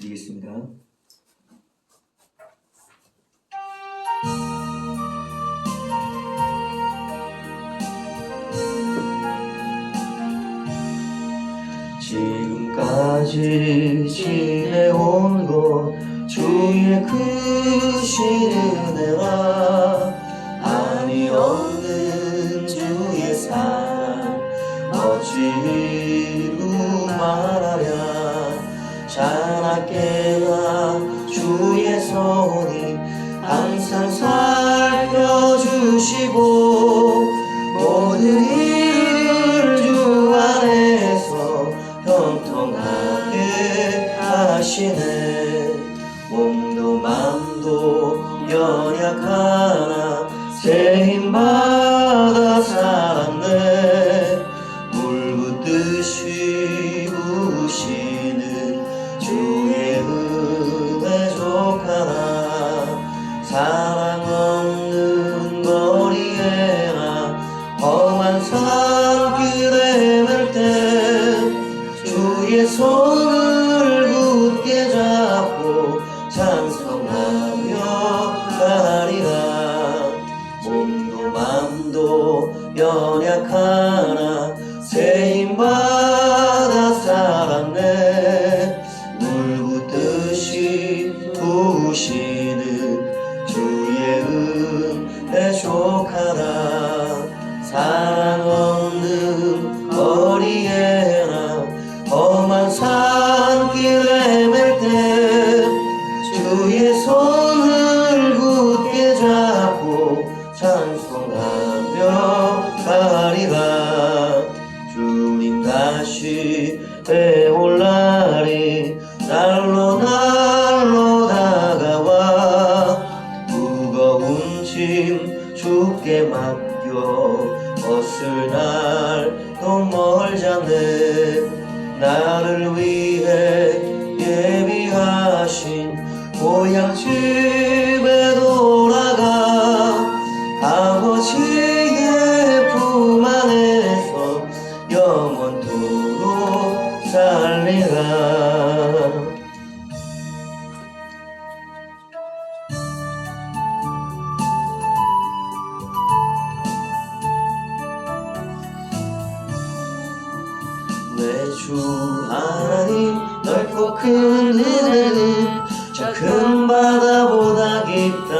드리겠습니다. 지금까지 지내온 것 주의 크신 은혜와 아니 없는 주의 사랑 어찌로 말하랴. 자나깨나 주의 손이 항상 살펴주시고 모든 일을 주 안에서 형통하게 하시네. 몸도 맘도 연약하나 새 힘받아 살았네. 물 붓듯이 부으시는 주의 은혜 족하나. 사랑 없는 거리에나 험한 산길에 맬 때 주의 손을 굳게 잡고 찬송하며 가리라. 몸도 맘도 연약하나 새 힘받아 살았네. 물 붓듯이 부으시는 주의 은혜 족하라. 사랑 없는 거리에나 험한 산길에 맬 때 주의 손을 굳게 잡고 찬송하며 가리라. 주님 다시 배올 날이 날로 다가와 무거운 짐 주께 맡겨 벗을 날도 멀잖네. 나를 위해 예비하신 고향 집에 돌아가 아버지의 품 안에서 영원토록 살리라. 내 주 하나님 넓고 큰 은혜는 저 큰 바다보다 깊다.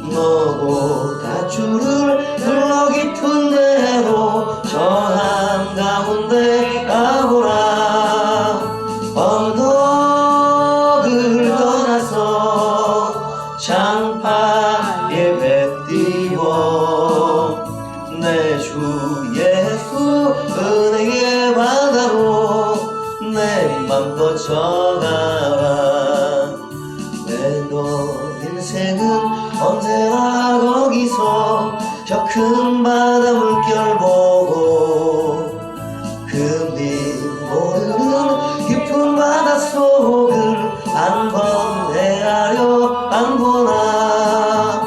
너보다 주를 흘러 깊은 데로 저 한가운데 가보라. 언덕을 떠나서 장파에 배 띄워 내 주 예수 은혜의 바다로 내 맘 뻗쳐가라. 내 너 인생은 언제나 거기서 저 큰 바다 물결 보고 금리 모르는 깊은 바닷속을 한 번 헤아려 안 보나.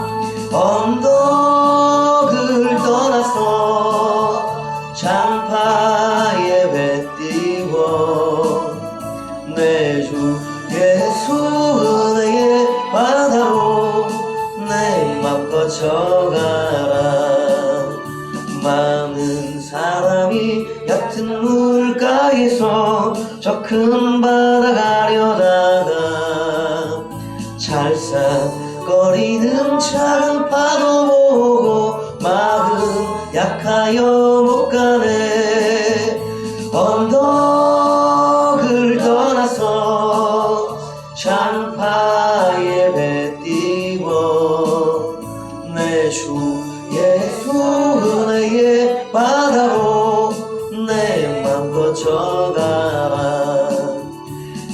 언덕을 떠나서 장파에 배 띄워 내 주 예수 은혜의 바다로 내 맘 거쳐가라. 많은 사람이 얕은 물가에서 저 큰 바다 가려다가 찰싹거리는 작은 파도 보고 마음 약하여 못 가네. 언덕을 떠나서 장파에 배 띄워 내 주 예수 은혜의 바다로 내 맘 거쳐가라.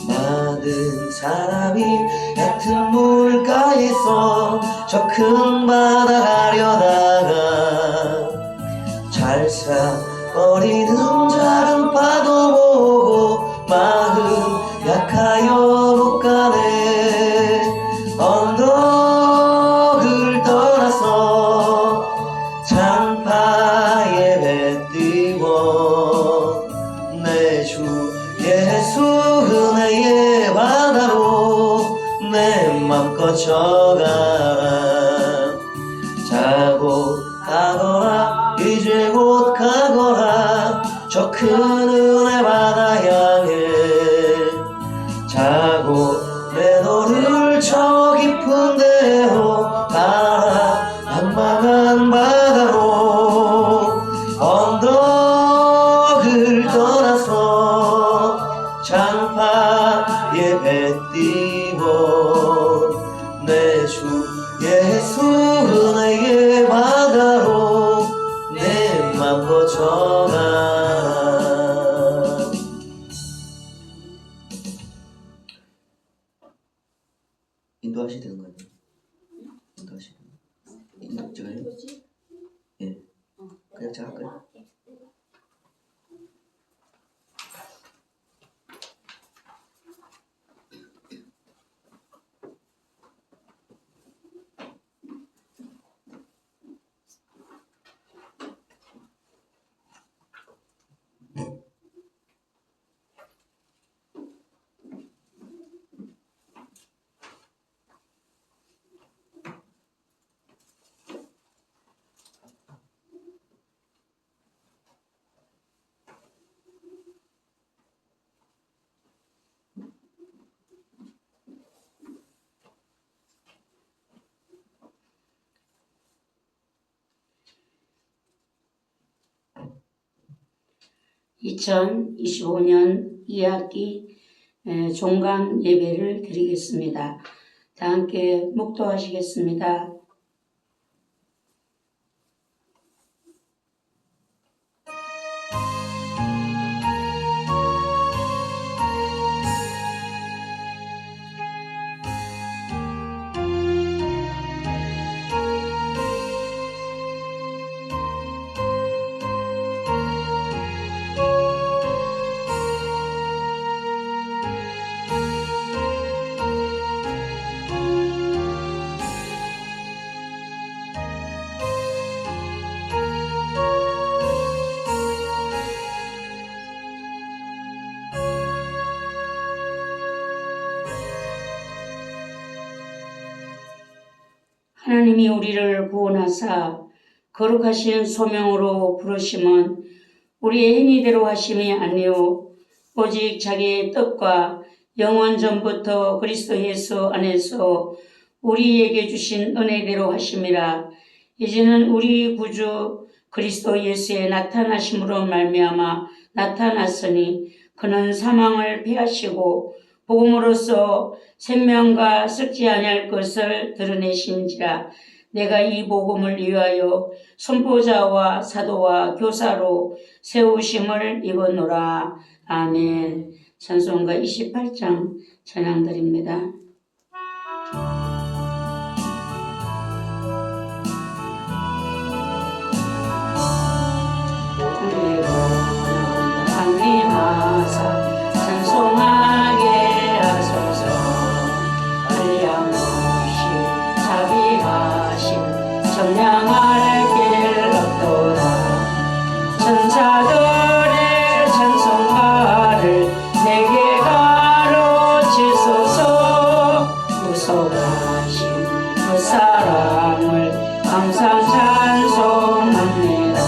많은 사람이 얕은 물가에서 저 큰 바다 가려다가 찰싹거리는 작은 파도 보고 마음 약하여 못 가네. 언덕을 떠나서 장파에 배 띄워 내 주 예수 은혜의 거쳐가라. 자고 가거라 이제 곧 가거라 저 큰 은혜 바다 향해. 자고 내 너를 저 깊은 데로 가라茫茫한 바다로. 언덕을 떠나서 장파에 배 띄워 내 주 예수 은혜의 바다로 내 맘 거쳐가라. 인도하셔야 되는 거 아니에요? 인도하셔야 되는 거. 인도 제가요? 예. 그냥 제가 할까요? (2025년) 2학기 종강 예배를 드리겠습니다. 다 함께 묵도하시겠습니다. 하나님이 우리를 구원하사 거룩하신 소명으로 부르심은 우리의 행위대로 하심이 아니요 오직 자기의 뜻과 영원 전부터 그리스도 예수 안에서 우리에게 주신 은혜대로 하심이라. 이제는 우리 구주 그리스도 예수의 나타나심으로 말미암아 나타났으니 그는 사망을 패하시고 복음으로써 생명과 썩지 아니할 것을 드러내신지라. 내가 이 복음을 위하여 선포자와 사도와 교사로 세우심을 입었노라. 아멘. 찬송가 28장 찬양드립니다. 강림하사 찬송하게 하소서. 한량 없이 자비하신 청량할 길 없도다. 천사들의 찬송가를 내게 가르치소서. 구속하신 그 사랑을 항상 찬송합니다.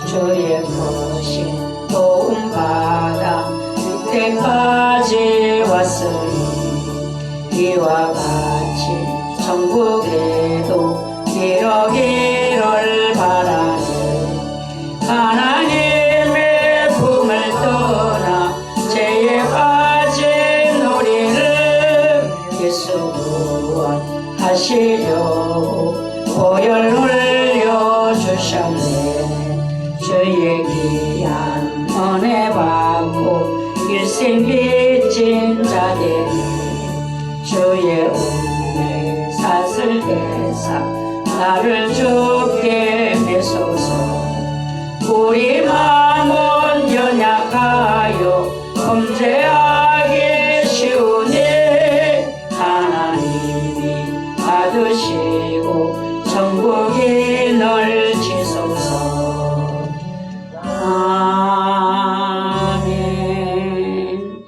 주의 크신 도움받아 이때까지 왔으니 이와 같이 천국에도 이러기를 바라네. 하나님의 품을 떠나 죄에 빠진 우리를 예수 구원하시려고 보혈 흘려주셨네. 주의 귀한 은혜 받고 일생 빚진 자들이 주의 운명 사슬 대사 나를 주께 메소서. 우리 마음은 연약하여 범죄하기 쉬우니 하나님이 받으시고 천국이 넓히소서. 아멘.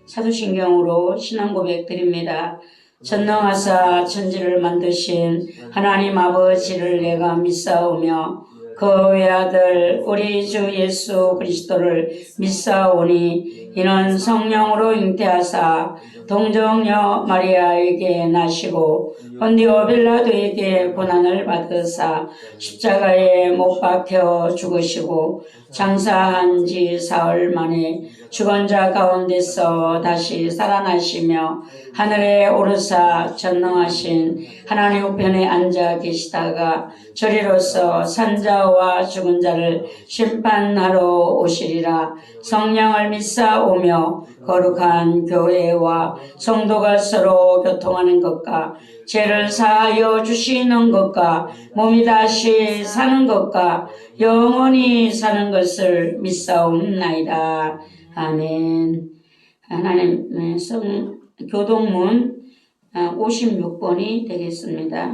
사도신경으로 신앙 고백 드립니다. 전능하사 천지를 만드신 하나님 아버지를 내가 믿사오며 그 외아들 우리 주 예수 그리스도를 믿사오니 이는 성령으로 잉태하사 동정녀 마리아에게 나시고 본디오 빌라도에게 고난을 받으사 십자가에 못 박혀 죽으시고 장사한 지 사흘 만에 죽은 자 가운데서 다시 살아나시며 하늘에 오르사 전능하신 하나님 우편에 앉아 계시다가 저리로서 산자와 죽은 자를 심판하러 오시리라. 성령을 믿사오며 거룩한 교회와 성도가 서로 교통하는 것과 죄를 사하여 주시는 것과 몸이 다시 사는 것과 영원히 사는 것을 믿사옵나이다. 아멘. 하나님의 교동문 56번이 되겠습니다.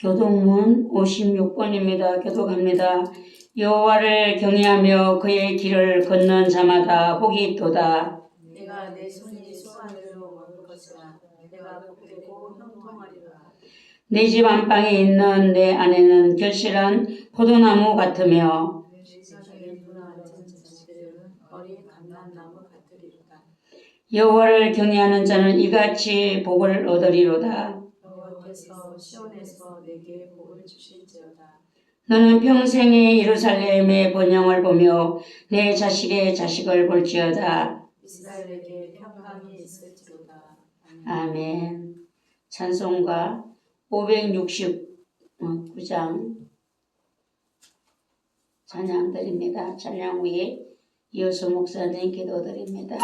교동문 56번입니다. 교독합니다. 여호와를 경외하며 그의 길을 걷는 자마다 복이 있도다. 내가 내 손이 소원대로 먹을 것이라. 내가 복되고 형통하리라. 내 집 안방에 있는 내 아내는 결실한 포도나무 같으며 세상에 누나 같은 자식들은 어린 감람나무 같으리로다. 여호와를 경외하는 자는 이같이 복을 얻으리로다. 여호와께서 시온에서 내게 복을 주실지어다. 너는 평생에 예루살렘의 번영을 보며 내 자식의 자식을 볼지어다. 이스라엘에게 평강이 있을지로다. 아멘. 찬송가 569장 찬양 드립니다. 찬양 후에 이호수 목사님 기도 드립니다.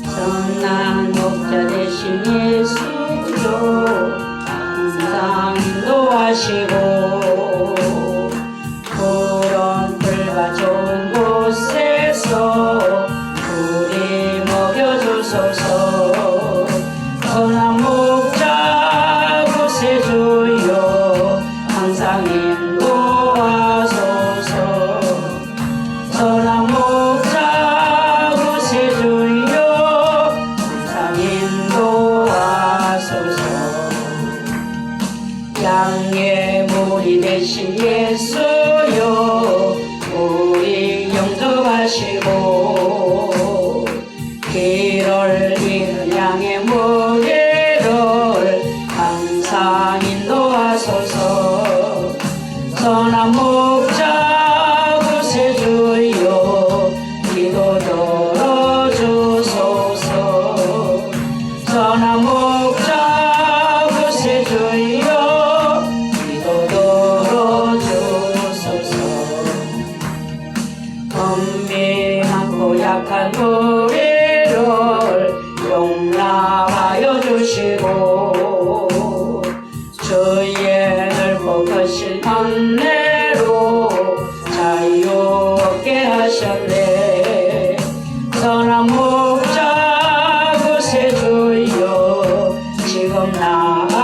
선한 목자 되신 예수로 항상 인도하시고 그런 풀과 좋은 곳에서 우리 먹여주소서. 선한 목자 구세주여 항상 인도하소서. 선한 목자 구세주여 항상 인도하소서. 양의 물이 되신 예수여 우리 영접하시고 길을 잃은 양의 무게를 항상 인도하소서. 선한 목자 구세주여 기도 들어주소서. 선한 목자 구세주여 기도 들어주소서. 은밀하고 약한 우리를 용납하여 주시고 주의 넓고 크신 은혜로 자유롭게 하셨네. 선한 목자 구세주여 지금 나아갑니다.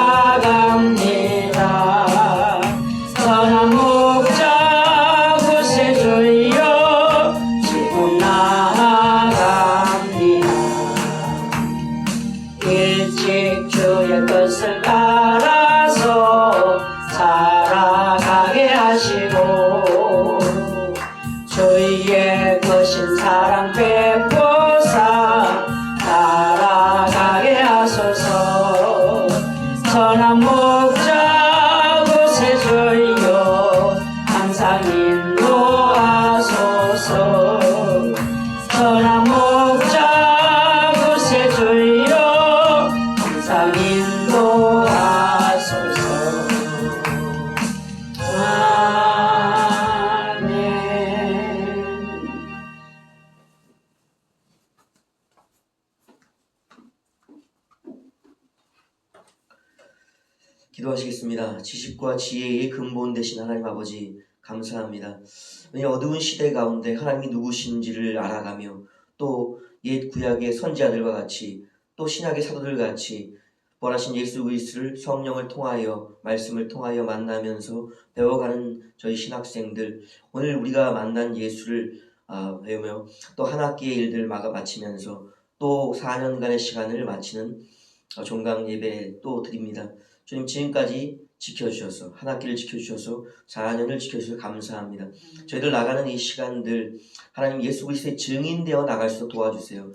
선한 목자 구세주여 지금 나아갑니다. 일찍 주의 뜻을 따라서 살아가게 하시고 주의 크신 사랑 베푸사 따라가게 하소서. 선한 목자 구세주여 항상 인도하소서. 선한 목자 구세주여 항상 인도하소서. 아멘. 기도하시겠습니다. 지식과 지혜의 근본 되신 하나님 아버지 감사합니다. 왜냐 어두운 시대 가운데 하나님이 누구신지를 알아가며 또 옛 구약의 선지자들과 같이 또 신약의 사도들 같이 부활하신 예수 그리스도를 성령을 통하여 말씀을 통하여 만나면서 배워가는 저희 신학생들, 오늘 우리가 만난 예수를 배우며 또 한 학기의 일들을 마치면서 또 4년간의 시간을 마치는 종강 예배 또 드립니다. 주님 지금까지 지켜주셔서 한 학기를 지켜주셔서 4년을 지켜주셔서 감사합니다. 저희들 나가는 이 시간들 하나님 예수 그리스도의 증인되어 나갈 수 있도록 도와주세요.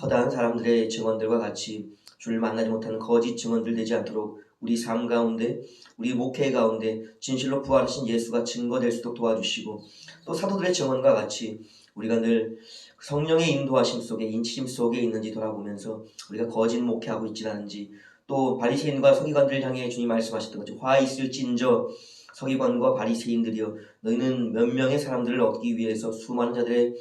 허다한 사람들의 증언들과 같이 주를 만나지 못하는 거짓 증언들 되지 않도록 우리 삶 가운데 우리 목회 가운데 진실로 부활하신 예수가 증거될 수 있도록 도와주시고 또 사도들의 증언과 같이 우리가 늘 성령의 인도하심 속에 인치심 속에 있는지 돌아보면서 우리가 거짓 목회하고 있지 않은지 또 바리새인과 서기관들을 향해 주님 말씀하셨던 것처럼 화 있을진저 서기관과 바리새인들이여 너희는 몇 명의 사람들을 얻기 위해서 수많은 자들의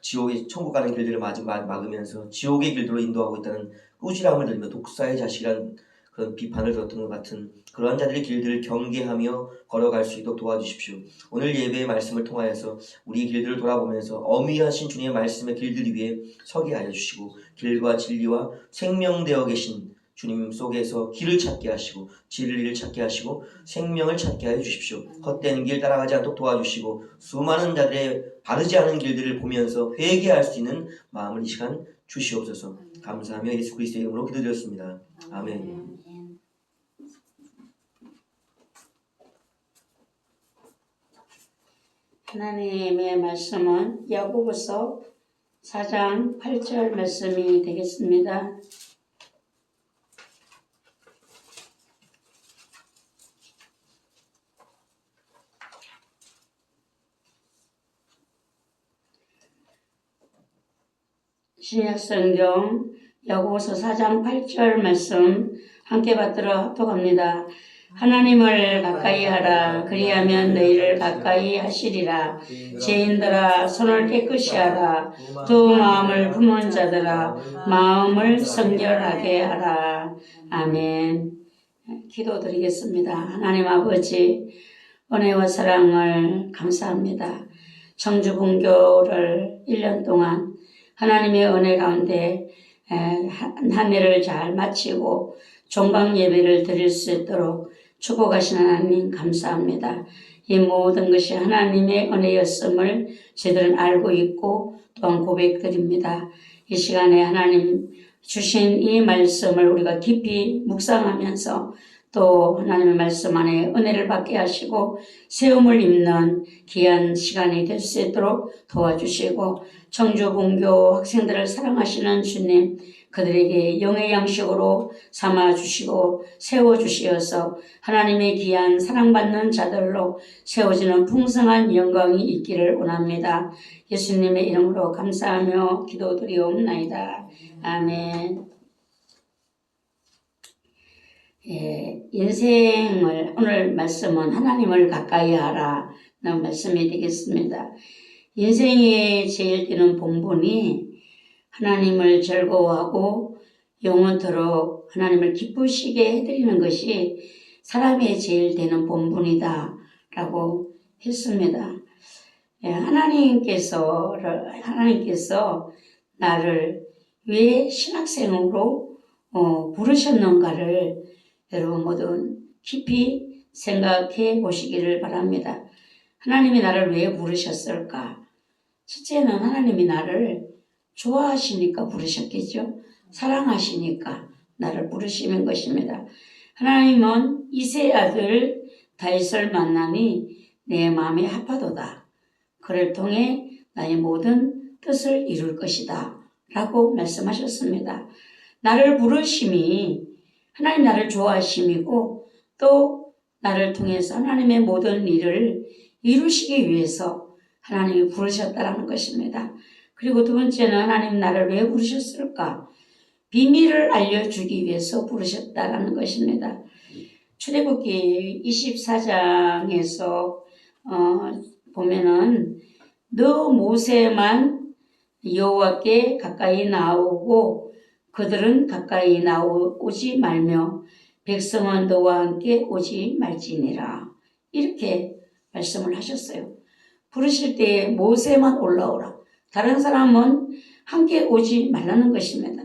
지옥의 천국 가는 길들을 막으면서 지옥의 길들로 인도하고 있다는 꾸지람을 들으며 독사의 자식이란 그런 비판을 들었던 것 같은 그러한 자들의 길들을 경계하며 걸어갈 수 있도록 도와주십시오. 오늘 예배의 말씀을 통하여서 우리 길들을 돌아보면서 어미하신 주님의 말씀의 길들 위에 서게 하여 주시고 길과 진리와 생명되어 계신 주님 속에서 길을 찾게 하시고 진리를 찾게 하시고 생명을 찾게 하여 주십시오. 헛된 길 따라가지 않도록 도와주시고 수많은 자들의 바르지 않은 길들을 보면서 회개할 수 있는 마음을 이 시간 주시옵소서. 감사하며 예수 그리스도의 이름으로 기도드렸습니다. 아멘. 하나님의 말씀은 야고보서 4장 8절 말씀이 되겠습니다. 신약성경 야고보서 4장 8절 말씀 함께 받들어 합독합니다. 하나님을 가까이 하라. 그리하면 너희를 가까이 하시리라. 죄인들아 손을 깨끗이 하라. 두 마음을 품은 자들아 마음을 성결하게 하라. 아멘. 기도드리겠습니다. 하나님 아버지 은혜와 사랑을 감사합니다. 청주 분교를 1년 동안 하나님의 은혜 가운데 한 해를 잘 마치고 종강 예배를 드릴 수 있도록 축복하신 하나님 감사합니다. 이 모든 것이 하나님의 은혜였음을 저희들은 알고 있고 또한 고백드립니다. 이 시간에 하나님 주신 이 말씀을 우리가 깊이 묵상하면서 또 하나님의 말씀 안에 은혜를 받게 하시고 세움을 입는 귀한 시간이 될 수 있도록 도와주시고 청주 분교 학생들을 사랑하시는 주님 그들에게 영의 양식으로 삼아주시고 세워주시어서 하나님의 귀한 사랑받는 자들로 세워지는 풍성한 영광이 있기를 원합니다. 예수님의 이름으로 감사하며 기도드리옵나이다. 아멘. 인생을 오늘 말씀은 하나님을 가까이 하라 라는 말씀이 되겠습니다. 인생의 제일 되는 본분이 하나님을 즐거워하고 영원토록 하나님을 기쁘시게 해드리는 것이 사람의 제일 되는 본분이다 라고 했습니다. 하나님께서 나를 왜 신학생으로 부르셨는가를 여러분 모두 깊이 생각해 보시기를 바랍니다. 하나님이 나를 왜 부르셨을까? 첫째는 하나님이 나를 좋아하시니까 부르셨겠죠. 사랑하시니까 나를 부르시는 것입니다. 하나님은 이세 아들 다윗을 만남이 내 마음에 합하도다. 그를 통해 나의 모든 뜻을 이룰 것이다 라고 말씀하셨습니다. 나를 부르심이 하나님 나를 좋아하심이고 또 나를 통해서 하나님의 모든 일을 이루시기 위해서 하나님이 부르셨다라는 것입니다. 그리고 두 번째는 하나님 나를 왜 부르셨을까? 비밀을 알려주기 위해서 부르셨다라는 것입니다. 출애굽기 24장에서 보면은 너 모세만 여호와께 가까이 나오고 그들은 가까이 나오지 말며 백성은 너와 함께 오지 말지니라. 이렇게 말씀을 하셨어요. 부르실 때 모세만 올라오라. 다른 사람은 함께 오지 말라는 것입니다.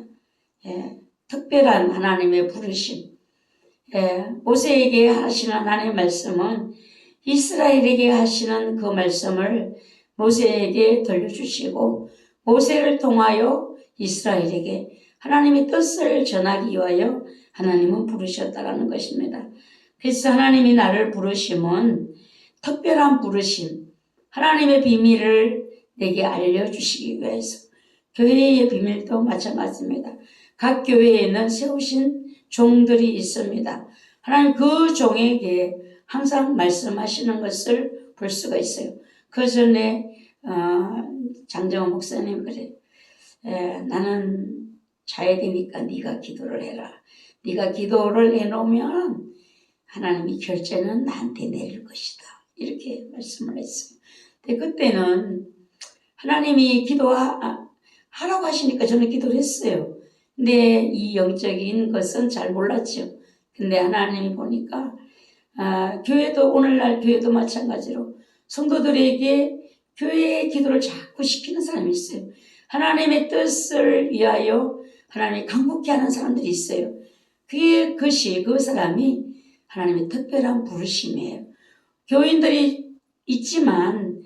특별한 하나님의 부르심. 모세에게 하시는 하나님의 말씀은 이스라엘에게 하시는 그 말씀을 모세에게 들려주시고 모세를 통하여 이스라엘에게 하나님의 뜻을 전하기 위하여 하나님은 부르셨다라는 것입니다. 그래서 하나님이 나를 부르심은 특별한 부르심, 하나님의 비밀을 내게 알려주시기 위해서. 교회의 비밀도 마찬가지입니다. 각 교회에는 세우신 종들이 있습니다. 하나님 그 종에게 항상 말씀하시는 것을 볼 수가 있어요. 그 전에 장정원 목사님 그래, 나는 자야 되니까 네가 기도를 해라. 네가 기도를 해놓으면 하나님이 결제는 나한테 내릴 것이다. 이렇게 말씀을 했어요. 근데 그때는 하나님이 기도하라고 하시니까 저는 기도를 했어요. 근데 이 영적인 것은 잘 몰랐죠. 근데 하나님이 보니까 교회도 오늘날 교회도 마찬가지로 성도들에게 교회의 기도를 자꾸 시키는 사람이 있어요. 하나님의 뜻을 위하여 하나님이 강구케 하는 사람들이 있어요. 그것이 그 사람이 하나님의 특별한 부르심이에요. 교인들이 있지만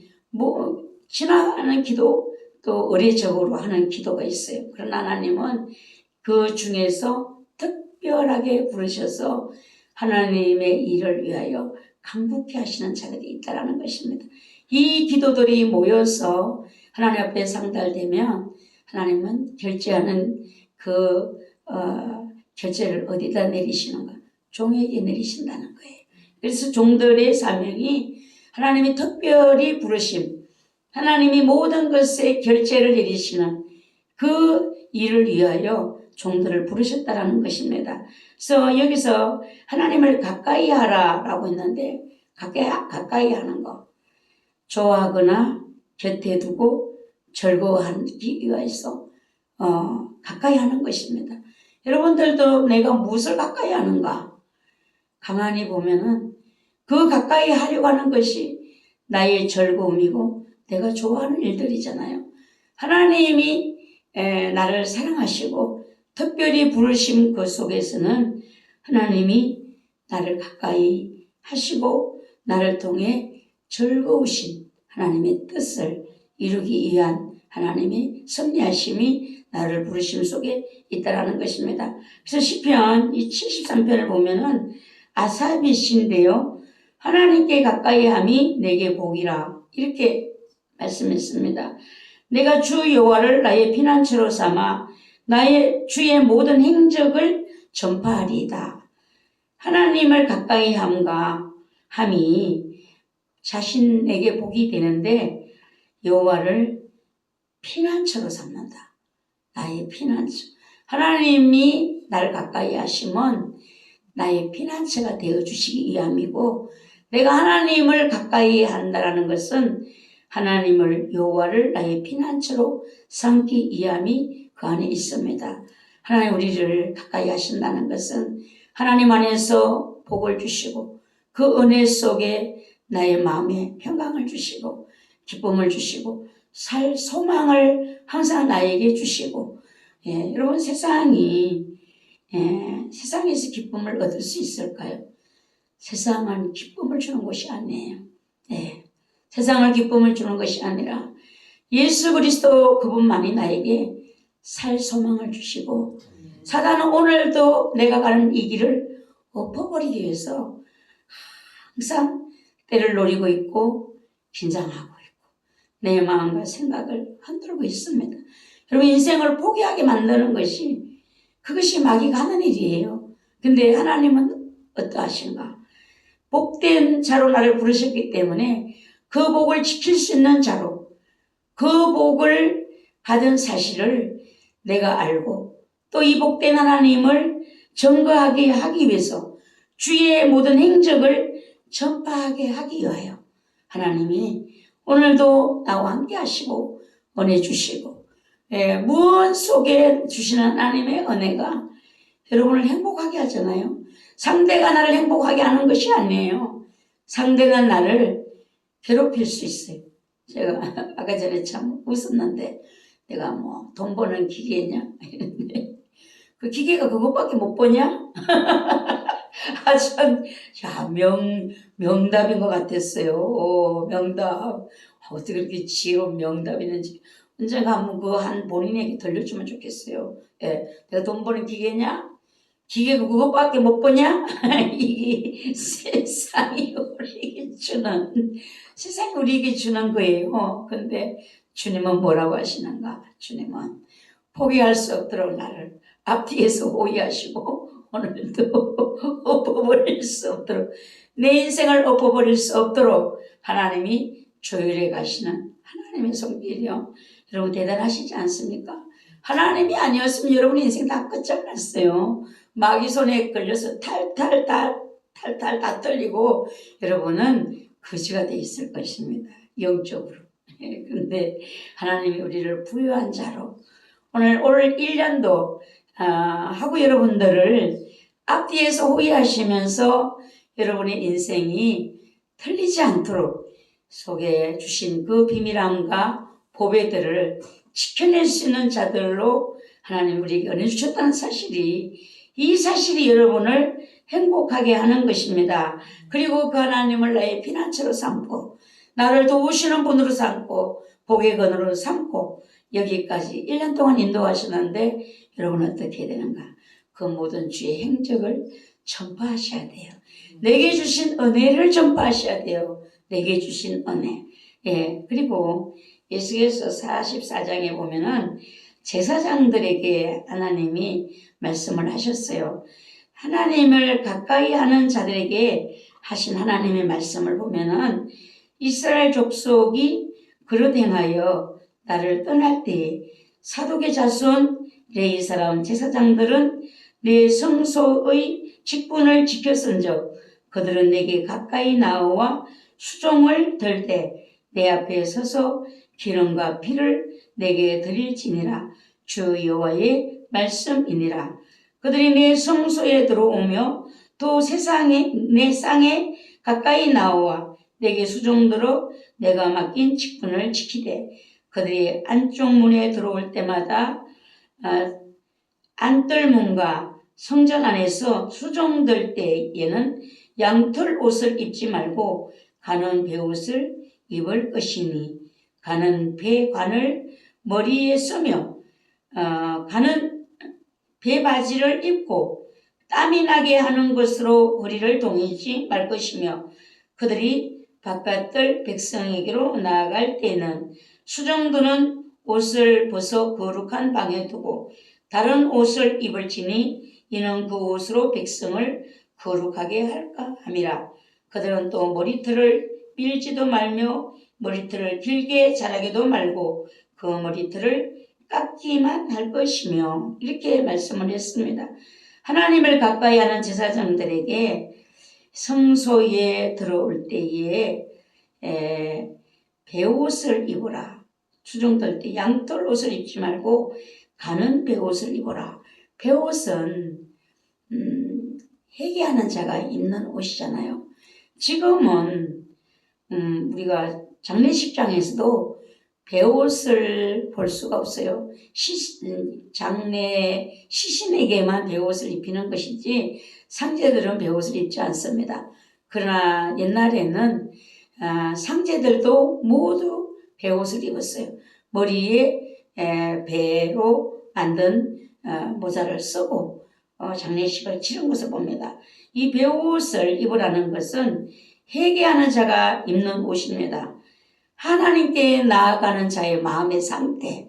지나가는 기도 또 의례적으로 하는 기도가 있어요. 그러나 하나님은 그 중에서 특별하게 부르셔서 하나님의 일을 위하여 강구케 하시는 자들이 있다는 것입니다. 이 기도들이 모여서 하나님 앞에 상달되면 하나님은 결제하는 결제를 어디다 내리시는가? 종에게 내리신다는 거예요. 그래서 종들의 사명이 하나님이 특별히 부르심, 하나님이 모든 것에 결제를 내리시는 그 일을 위하여 종들을 부르셨다라는 것입니다. 그래서 여기서 하나님을 가까이 하라라고 했는데 가까이 하는 거, 좋아하거나 곁에 두고 즐거워하기 위해서 가까이 하는 것입니다. 여러분들도 내가 무엇을 가까이 하는가? 가만히 보면은 그 가까이 하려고 하는 것이 나의 즐거움이고 내가 좋아하는 일들이잖아요. 하나님이 나를 사랑하시고 특별히 부르심 그 속에서는 하나님이 나를 가까이 하시고 나를 통해 즐거우신 하나님의 뜻을 이루기 위한 하나님의 섭리하심이 나를 부르심 속에 있다라는 것입니다. 그래서 시편 이 73편을 보면은 아삽이 시인데요. 하나님께 가까이 함이 내게 복이라 이렇게 말씀했습니다. 내가 주 여호와를 나의 피난처로 삼아 나의 주의 모든 행적을 전파하리이다. 하나님을 가까이 함이 자신에게 복이 되는데 여호와를 피난처로 삼는다. 나의 피난처. 하나님이 나를 가까이 하시면 나의 피난처가 되어주시기 위함이고 내가 하나님을 가까이 한다는 것은 하나님을 여호와를 나의 피난처로 삼기 위함이 그 안에 있습니다. 하나님 우리를 가까이 하신다는 것은 하나님 안에서 복을 주시고 그 은혜 속에 나의 마음에 평강을 주시고 기쁨을 주시고 살 소망을 항상 나에게 주시고 여러분 세상에서 기쁨을 얻을 수 있을까요? 세상은 기쁨을 주는 것이 아니에요. 세상을 기쁨을 주는 것이 아니라 예수 그리스도 그분만이 나에게 살 소망을 주시고 사단은 오늘도 내가 가는 이 길을 엎어버리기 위해서 항상 때를 노리고 있고 긴장하고 있고 내 마음과 생각을 흔들고 있습니다. 여러분 인생을 포기하게 만드는 그것이 마귀가 하는 일이에요. 근데 하나님은 어떠하신가? 복된 자로 나를 부르셨기 때문에 그 복을 지킬 수 있는 자로 그 복을 받은 사실을 내가 알고 또 이 복된 하나님을 증거하게 하기 위해서 주의 모든 행적을 전파하게 하기 위하여 하나님이 오늘도 나와 함께 하시고 은혜 주시고 무언 속에 주시는 하나님의 은혜가 여러분을 행복하게 하잖아요. 상대가 나를 행복하게 하는 것이 아니에요. 상대가 나를 괴롭힐 수 있어요. 제가 아까 전에 참 웃었는데 내가 뭐 돈 버는 기계냐 이랬는데 그 기계가 그것밖에 못 보냐? 참, 야, 명답인 것 같았어요. 명답. 어떻게 그렇게 지혜로운 명답이 있는지 언젠가 한번 그 한 본인에게 들려주면 좋겠어요. 예, 내가 돈 버는 기계냐? 기계가 그것밖에 못 보냐? 이게 세상이 우리에게 주는 거예요. 근데 주님은 뭐라고 하시는가? 주님은 포기할 수 없도록 나를 앞뒤에서 호위하시고 오늘도 엎어버릴 수 없도록 내 인생을 엎어버릴 수 없도록 하나님이 조율해 가시는 하나님의 손길이요. 여러분 대단하시지 않습니까? 하나님이 아니었으면 여러분 인생 다 끝장났어요. 마귀 손에 걸려서 탈탈 다 떨리고 여러분은 거지가 돼 있을 것입니다. 영적으로. 그런데 하나님이 우리를 부유한 자로 오늘 올 1년도 하고 여러분들을 앞뒤에서 호위하시면서 여러분의 인생이 틀리지 않도록 속에 주신 그 비밀함과 보배들을 지켜낼 수 있는 자들로 하나님 우리에게 은혜 주셨다는 사실이 이 사실이 여러분을 행복하게 하는 것입니다. 그리고 그 하나님을 나의 피난처로 삼고 나를 도우시는 분으로 삼고 복의 근으로 삼고 여기까지 1년 동안 인도하시는데 여러분 어떻게 되는가? 그 모든 주의 행적을 전파하셔야 돼요. 내게 주신 은혜를 전파하셔야 돼요. 내게 주신 은혜. 예, 그리고 에스겔서 44장에 보면은 제사장들에게 하나님이 말씀을 하셨어요. 하나님을 가까이 하는 자들에게 하신 하나님의 말씀을 보면은 이스라엘 족속이 그릇 행하여 나를 떠날 때에 사독의 자손 레위 사람 제사장들은 내 성소의 직분을 지켰은즉 그들은 내게 가까이 나와 수종을 들 때 내 앞에 서서 기름과 피를 내게 드릴지니라. 주 여호와의 말씀이니라. 그들이 내 성소에 들어오며 또 내 쌍에 가까이 나와 내게 수종들어 내가 맡긴 직분을 지키되 그들이 안쪽 문에 들어올 때마다 안뜰문과 성전 안에서 수종들 때에는 양털 옷을 입지 말고 가는 베옷을 입을 것이니 가는 배관을 머리에 쓰며 가는 배바지를 입고 땀이 나게 하는 것으로 허리를 동이지 말 것이며 그들이 바깥들 백성에게로 나아갈 때는 수종들은 옷을 벗어 거룩한 방에 두고 다른 옷을 입을지니 이는 그 옷으로 백성을 거룩하게 할까 함이라. 그들은 또 머리털을 밀지도 말며 머리털을 길게 자라게도 말고 그 머리털을 깎기만 할 것이며 이렇게 말씀을 했습니다. 하나님을 가까이 하는 제사장들에게 성소에 들어올 때에 베옷을 입어라. 수종들 때 양털 옷을 입지 말고 가는 베옷을 입어라. 베옷은 회개하는 자가 입는 옷이잖아요. 지금은 우리가 장례식장에서도 베옷을 볼 수가 없어요. 장례 시신에게만 베옷을 입히는 것이지 상제들은 베옷을 입지 않습니다. 그러나 옛날에는 상제들도 모두 베옷을 입었어요. 머리에 배로 만든 모자를 쓰고 장례식을 치른 것을 봅니다. 이 베옷을 입으라는 것은 회개하는 자가 입는 옷입니다. 하나님께 나아가는 자의 마음의 상태를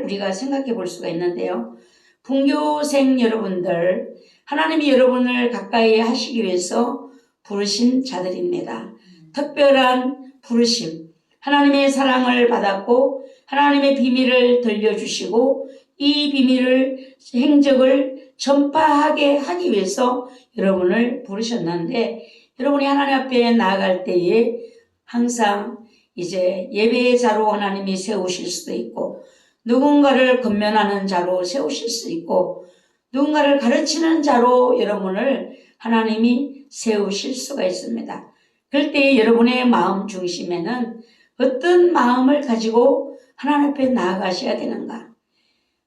우리가 생각해 볼 수가 있는데요. 분교생 여러분들, 하나님이 여러분을 가까이 하시기 위해서 부르신 자들입니다. 특별한 부르심, 하나님의 사랑을 받았고 하나님의 비밀을 들려주시고 이 비밀을 행적을 전파하게 하기 위해서 여러분을 부르셨는데 여러분이 하나님 앞에 나아갈 때에 항상 이제 예배의 자로 하나님이 세우실 수도 있고 누군가를 건면하는 자로 세우실 수 있고 누군가를 가르치는 자로 여러분을 하나님이 세우실 수가 있습니다. 그럴 때 여러분의 마음 중심에는 어떤 마음을 가지고 하나님 앞에 나아가셔야 되는가?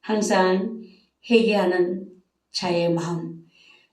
항상 회개하는 자의 마음,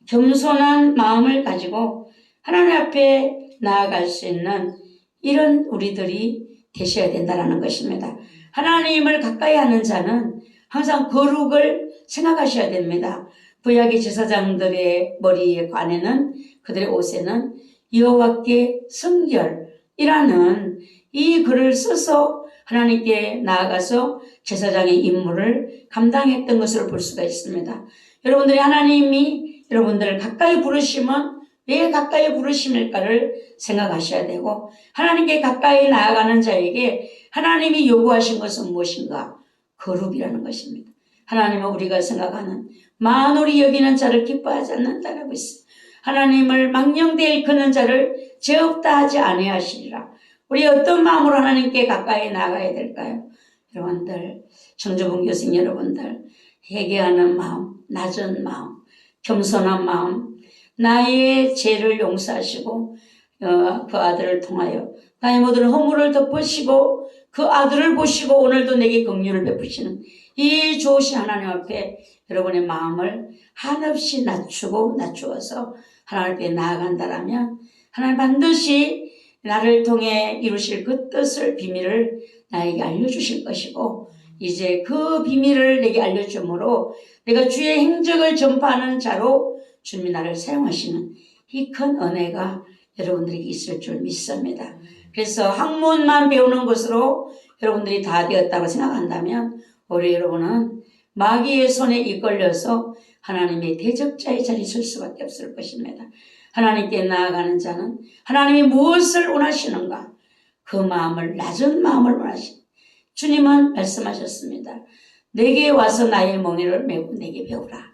겸손한 마음을 가지고 하나님 앞에 나아갈 수 있는 이런 우리들이 되셔야 된다는 것입니다. 하나님을 가까이 하는 자는 항상 거룩을 생각하셔야 됩니다. 구약의 제사장들의 머리에 관에는 그들의 옷에는 여호와께 성결이라는 이 글을 써서 하나님께 나아가서 제사장의 임무를 감당했던 것을 볼 수가 있습니다. 여러분들이 하나님이 여러분들을 가까이 부르시면 왜 가까이 부르심일까를 생각하셔야 되고, 하나님께 가까이 나아가는 자에게 하나님이 요구하신 것은 무엇인가? 거룩이라는 것입니다. 하나님은 우리가 생각하는 만홀히 여기는 자를 기뻐하지 않는다라고 있어요. 하나님을 망령되이 일컫는 자를 죄 없다 하지 아니하시리라. 우리 어떤 마음으로 하나님께 가까이 나아가야 될까요? 여러분들, 청주분 교생 여러분들, 회개하는 마음, 낮은 마음, 겸손한 마음, 나의 죄를 용서하시고 그 아들을 통하여 나의 모든 허물을 덮으시고 그 아들을 보시고 오늘도 내게 긍휼을 베푸시는 이 좋으신 하나님 앞에 여러분의 마음을 한없이 낮추어서 하나님 앞에 나아간다라면 하나님 반드시 나를 통해 이루실 그 뜻을, 비밀을 나에게 알려주실 것이고, 이제 그 비밀을 내게 알려줌으로 내가 주의 행적을 전파하는 자로 주님이 나를 사용하시는 이 큰 은혜가 여러분들에게 있을 줄 믿습니다. 그래서 학문만 배우는 것으로 여러분들이 다 되었다고 생각한다면 우리 여러분은 마귀의 손에 이끌려서 하나님의 대적자의 자리에 설 수밖에 없을 것입니다. 하나님께 나아가는 자는 하나님이 무엇을 원하시는가? 그 마음을, 낮은 마음을 원하십니다. 주님은 말씀하셨습니다. 내게 와서 나의 멍에를 메고 내게 배우라.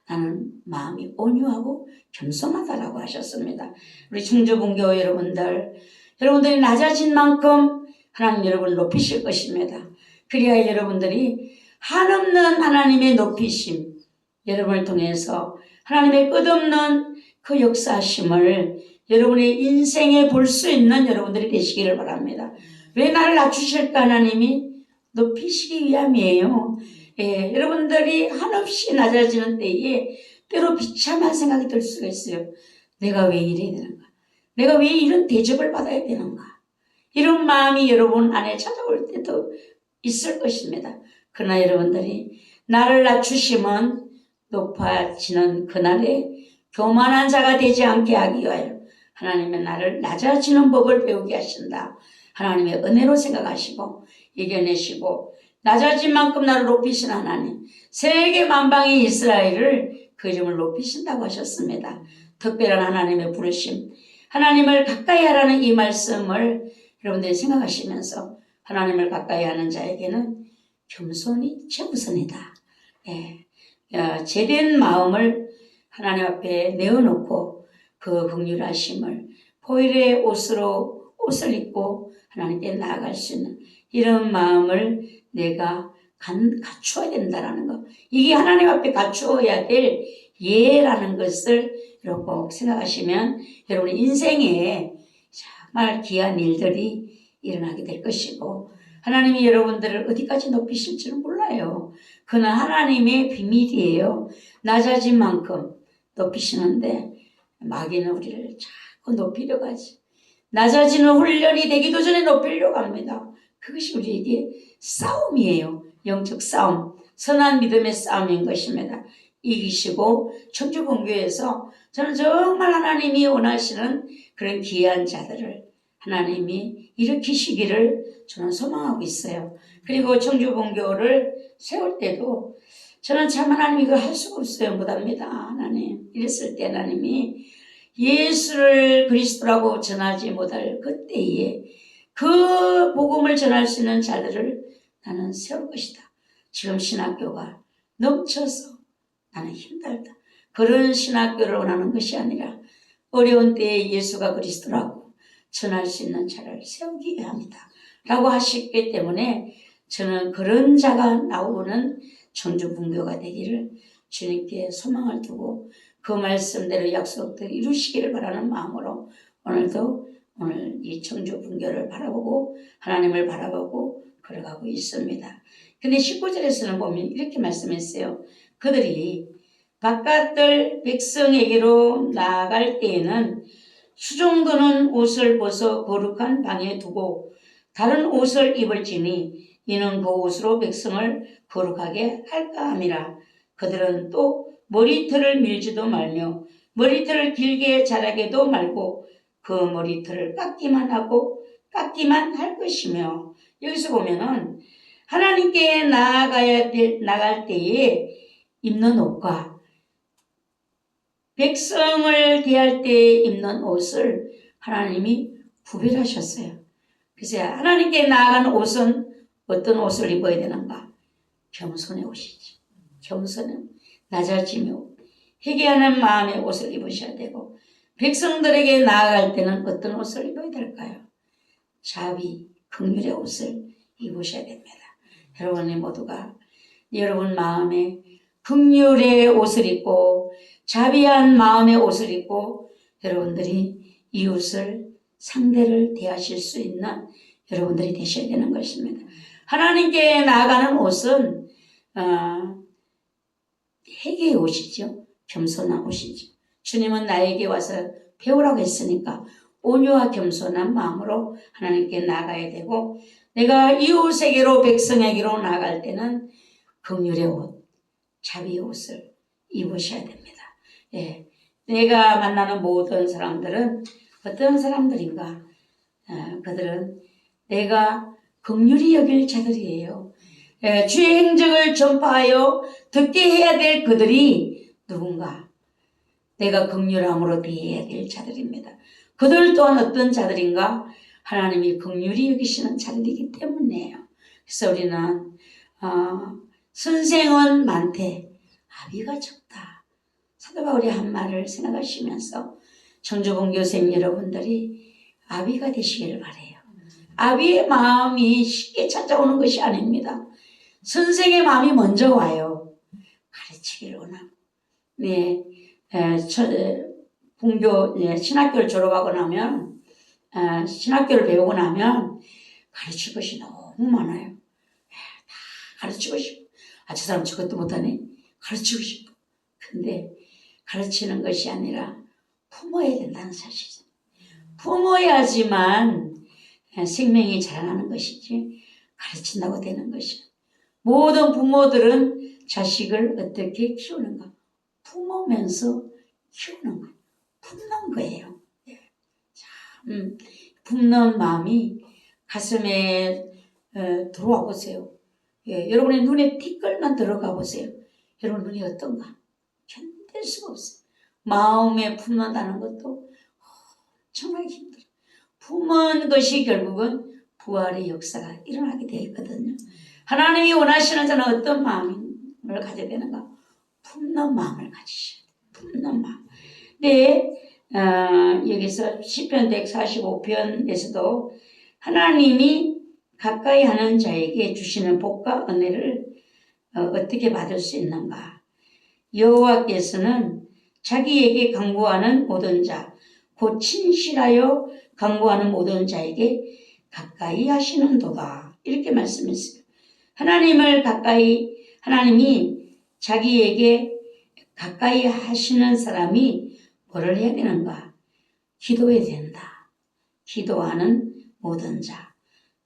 나는 마음이 온유하고 겸손하다라고 하셨습니다. 우리 충주분교 여러분들이 낮아진 만큼 하나님 여러분을 높이실 것입니다. 그래야 여러분들이 한없는 하나님의 높이심, 여러분을 통해서 하나님의 끝없는 그 역사심을 여러분의 인생에 볼 수 있는 여러분들이 되시기를 바랍니다. 왜 나를 낮추실까? 하나님이 높이시기 위함이에요. 예, 여러분들이 한없이 낮아지는 때에 때로 비참한 생각이 들 수가 있어요. 내가 왜 이래야 되는가? 내가 왜 이런 대접을 받아야 되는가? 이런 마음이 여러분 안에 찾아올 때도 있을 것입니다. 그러나 여러분들이 나를 낮추시면 높아지는 그날에 교만한 자가 되지 않게 하기 위하여 하나님은 나를 낮아지는 법을 배우게 하신다. 하나님의 은혜로 생각하시고 이겨내시고 낮아진 만큼 나를 높이신 하나님, 세계 만방의 이스라엘을 그 이름을 높이신다고 하셨습니다. 특별한 하나님의 부르심, 하나님을 가까이 하라는 이 말씀을 여러분들이 생각하시면서 하나님을 가까이 하는 자에게는 겸손이 최우선이다. 예, 제된 마음을 하나님 앞에 내어놓고 그 긍휼하심을 보일의 옷을 입고 하나님께 나아갈 수 있는 이런 마음을 내가 갖추어야 된다는 거. 이게 하나님 앞에 갖추어야 될 예라는 것을 여러분 꼭 생각하시면 여러분의 인생에 정말 귀한 일들이 일어나게 될 것이고, 하나님이 여러분들을 어디까지 높이실지는 몰라요. 그는 하나님의 비밀이에요. 낮아진 만큼 높이시는데 마귀는 우리를 자꾸 높이려고 하지. 낮아지는 훈련이 되기도 전에 높이려고 합니다. 그것이 우리에게 싸움이에요. 영적 싸움, 선한 믿음의 싸움인 것입니다. 이기시고 청주본교에서 저는 정말 하나님이 원하시는 그런 귀한 자들을 하나님이 일으키시기를 저는 소망하고 있어요. 그리고 청주본교를 세울 때도 저는 참 하나님 이걸 할 수가 없어요. 못합니다. 하나님. 이랬을 때 하나님이 예수를 그리스도라고 전하지 못할 그때에 그 복음을 전할 수 있는 자들을 나는 세울 것이다. 지금 신학교가 넘쳐서 나는 힘들다. 그런 신학교를 원하는 것이 아니라 어려운 때에 예수가 그리스도라고 전할 수 있는 자를 세우기 위함이다. 라고 하셨기 때문에 저는 그런 자가 나오는 청주분교가 되기를 주님께 소망을 두고 그 말씀대로 약속들 이루시기를 바라는 마음으로 오늘 이 청주 분교를 바라보고 하나님을 바라보고 걸어가고 있습니다. 근데 19절에서는 보면 이렇게 말씀했어요. 그들이 바깥들 백성에게로 나아갈 때에는 수종드는 옷을 벗어 거룩한 방에 두고 다른 옷을 입을지니 이는 그 옷으로 백성을 거룩하게 할까 함이라. 그들은 또 머리털을 밀지도 말며 머리털을 길게 자라게도 말고 그 머리털을 깎기만 할 것이며, 여기서 보면은 하나님께 나갈 때에 입는 옷과 백성을 대할 때 입는 옷을 하나님이 구별하셨어요. 그래서 하나님께 나아가는 옷은 어떤 옷을 입어야 되는가? 겸손의 옷이지. 겸손은 낮아지며 회개하는 마음의 옷을 입으셔야 되고, 백성들에게 나아갈 때는 어떤 옷을 입어야 될까요? 자비, 긍휼의 옷을 입으셔야 됩니다. 여러분이 모두가 여러분 마음에 긍휼의 옷을 입고 자비한 마음의 옷을 입고 여러분들이 이웃을 상대를 대하실 수 있는 여러분들이 되셔야 되는 것입니다. 하나님께 나아가는 옷은 회개의 옷이죠. 겸손한 옷이죠. 주님은 나에게 와서 배우라고 했으니까 온유와 겸손한 마음으로 하나님께 나아가야 되고, 내가 이웃에게로 백성에게로 나아갈 때는 긍휼의 옷, 자비의 옷을 입으셔야 됩니다. 예, 내가 만나는 모든 사람들은 어떤 사람들인가? 그들은 내가 긍휼히 여길 자들이에요. 주의 행적을 전파하여 듣게 해야 될 그들이 누군가? 내가 긍휼함으로 대해야 될 자들입니다. 그들 또한 어떤 자들인가? 하나님이 긍휼히 여기시는 자들이기 때문이에요. 그래서 우리는 선생은 많되 아비가 적다. 사도 바울이 한 말을 생각하시면서 청주본교생 여러분들이 아비가 되시기를 바라요. 아비의 마음이 쉽게 찾아오는 것이 아닙니다. 선생의 마음이 먼저 와요. 가르치기를 원하고. 네, 분교 신학교를 졸업하고 나면 신학교를 배우고 나면 가르칠 것이 너무 많아요. 다 가르치고 싶어. 저 사람 저것도 못하네. 가르치고 싶어. 근데 가르치는 것이 아니라 품어야 된다는 사실이죠. 품어야지만 생명이 자라나는 것이지 가르친다고 되는 것이야. 모든 부모들은 자식을 어떻게 키우는가? 품으면서 키우는 거예요. 품는 거예요. 품는 마음이 가슴에 들어와 보세요. 여러분의 눈에 티끌만 들어가 보세요. 여러분 눈이 어떤가? 견딜 수가 없어요. 마음에 품는다는 것도 정말 힘들어요. 품은 것이 결국은 부활의 역사가 일어나게 되어 있거든요. 하나님이 원하시는 자는 어떤 마음을 가져야 되는가? 품는 마음을 가지셔야 돼요. 품는 마음. 네, 여기서 시편 145편에서도 하나님이 가까이 하는 자에게 주시는 복과 은혜를 어떻게 받을 수 있는가? 여호와께서는 자기에게 간구하는 모든 자, 곧 친실하여 간구하는 모든 자에게 가까이 하시는도다. 이렇게 말씀했어요. 하나님이 자기에게 가까이 하시는 사람이 뭐를 해야 되는가? 기도해야 된다. 기도하는 모든 자,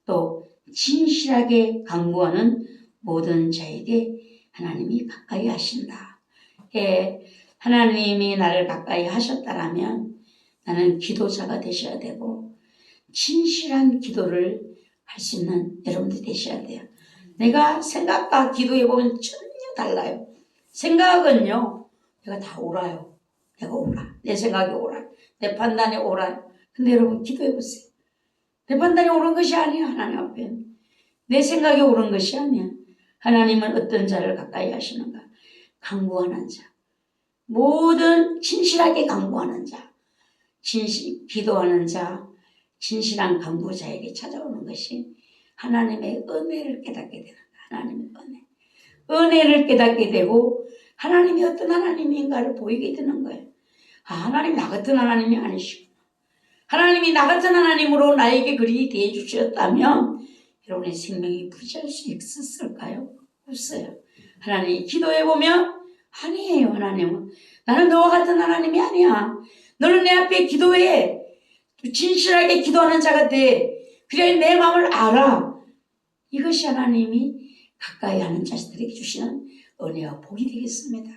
또 진실하게 간구하는 모든 자에게 하나님이 가까이 하신다. 하나님이 나를 가까이 하셨다라면 나는 기도자가 되셔야 되고 진실한 기도를 할 수 있는 여러분들이 되셔야 돼요. 내가 생각과 기도해보면 전혀 달라요. 생각은요, 내가 다 옳아요. 내가 옳아. 내 생각이 옳아요. 내 판단이 옳아요. 근데 여러분 기도해보세요. 내 판단이 옳은 것이 아니야. 하나님 앞에. 내 생각이 옳은 것이 아니야. 하나님은 어떤 자를 가까이 하시는가? 간구하는 자. 모든 진실하게 간구하는 자. 기도하는 자. 진실한 간구자에게 찾아오는 것이 하나님의 은혜를 깨닫게 되는 거야. 하나님의 은혜. 은혜를 깨닫게 되고 하나님이 어떤 하나님인가를 보이게 되는 거예요. 하나님 나 같은 하나님이 아니시구나. 하나님이 나 같은 하나님으로 나에게 그리 대해주셨다면 여러분의 생명이 부지할 수 있었을까요? 없어요. 하나님 기도해보면 아니에요. 하나님은 나는 너와 같은 하나님이 아니야. 너는 내 앞에 기도해. 진실하게 기도하는 자가 돼. 그래야 내 마음을 알아. 이것이 하나님이 가까이 하는 자식들에게 주시는 은혜와 복이 되겠습니다.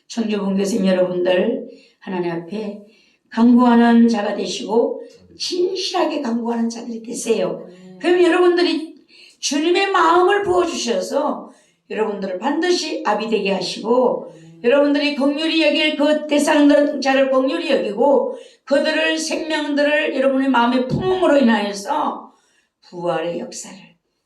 청교분 교생 여러분들 하나님 앞에 간구하는 자가 되시고 진실하게 간구하는 자들이 되세요. 그럼 여러분들이 주님의 마음을 부어주셔서 여러분들을 반드시 아비 되게 하시고 여러분들이 긍휼히 여길 그 대상자를 긍휼히 여기고 그들을 생명들을 여러분의 마음에 품음으로 인하여서 부활의 역사를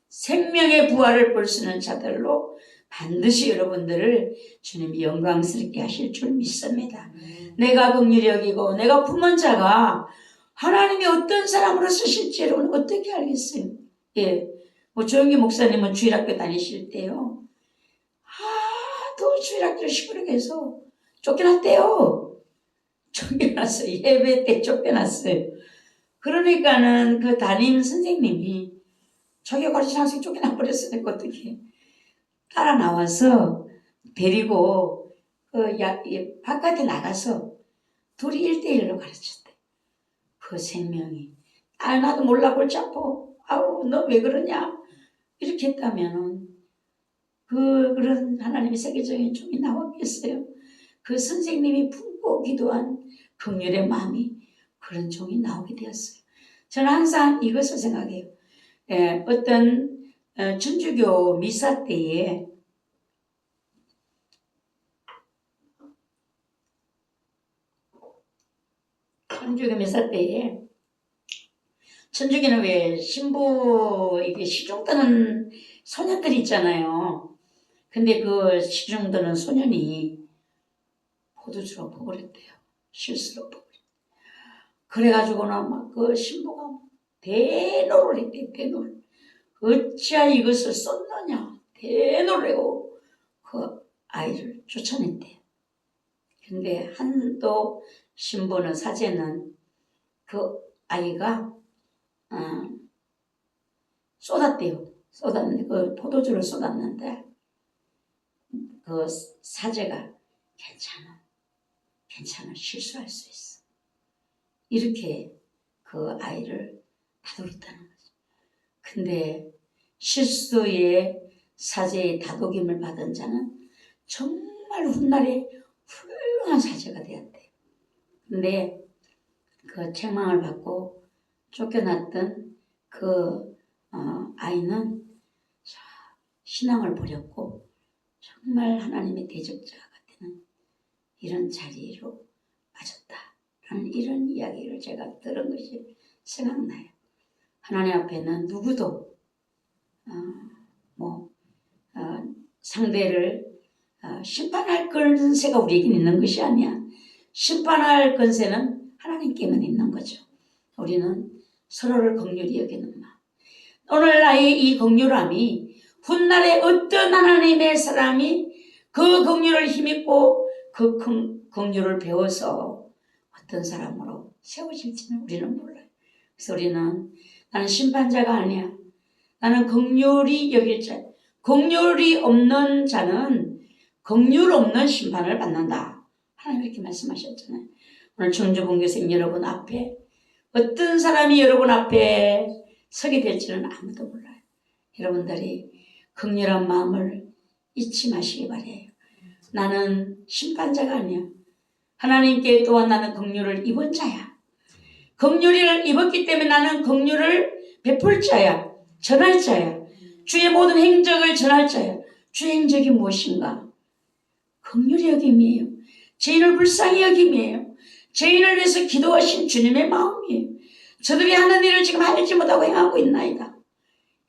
생명의 부활을 볼 수 있는 자들로 반드시 여러분들을 주님이 영광스럽게 하실 줄 믿습니다. 내가 긍휼히 여기고 내가 품은 자가 하나님이 어떤 사람으로 쓰실지 여러분 어떻게 알겠어요? 예, 뭐 조영기 목사님은 주일학교 다니실 때요. 또 주일학교 시끄럽게 해서 쫓겨났대요. 쫓겨났어요. 예배 때 쫓겨났어요. 그러니까는 그 담임 선생님이 저기 가르치는 학생 쫓겨나 버렸으니까 어떻게 따라 나와서 데리고 바깥에 나가서 둘이 1대1로 가르쳤대. 그 생명이 나도 몰라 골치 아파. 아우 너 왜 그러냐 이렇게 했다면은 그런 하나님의 세계적인 종이 나왔겠어요. 그 선생님이 품고 기도한 긍휼의 마음이 그런 종이 나오게 되었어요. 저는 항상 이것을 생각해요. 어떤 천주교 미사 때에 천주교는 왜 신부 이게 시중 뜨는 소년들이 있잖아요. 근데 그 시중 드는 소년이 포도주로 퍼버렸대요. 실수로 퍼버렸대요. 그래가지고는 막 그 신부가 대노를 했대요. 대노를. 어찌하여 이것을 썼느냐. 대노를 하고 그 아이를 쫓아냈대요. 근데 한도 신부는 사제는 그 아이가 쏟았대요. 쏟았는데 그 포도주를 쏟았는데 그 사제가 괜찮아 실수할 수 있어 이렇게 그 아이를 다독였다는 거죠. 근데 실수의 사제의 다독임을 받은 자는 정말 훗날에 훌륭한 사제가 되었대요. 근데 그 책망을 받고 쫓겨났던 그 아이는 신앙을 버렸고 정말 하나님의 대적자가 되는 이런 자리로 빠졌다라는 이런 이야기를 제가 들은 것이 생각나요. 하나님 앞에는 누구도 상대를 심판할 권세가 우리에게 있는 것이 아니야. 심판할 권세는 하나님께만 있는 거죠. 우리는 서로를 긍휼히 여기는 마음. 오늘 나의 이 긍휼함이 훗날에 어떤 하나님의 사람이 그 긍휼을 힘입고 그 긍휼을 배워서 어떤 사람으로 세워질지는 우리는 몰라요. 그래서 우리는 나는 심판자가 아니야. 나는 긍휼히 여길 자. 긍휼이 없는 자는 긍휼 없는 심판을 받는다. 하나님 이렇게 말씀하셨잖아요. 오늘 청주분교생 여러분 앞에 어떤 사람이 여러분 앞에 서게 될지는 아무도 몰라요. 여러분들이 긍휼한 마음을 잊지 마시기 바래요. 나는 심판자가 아니야. 하나님께 또한 나는 긍휼을 입은 자야. 긍휼을 입었기 때문에 나는 긍휼을 베풀 자야. 전할 자야. 주의 모든 행적을 전할 자야. 주의 행적이 무엇인가? 긍휼히 여김이에요. 죄인을 불쌍히 여김이에요. 죄인을 위해서 기도하신 주님의 마음이에요. 저들이 하는 일을 지금 알지 못하고 행하고 있나이다.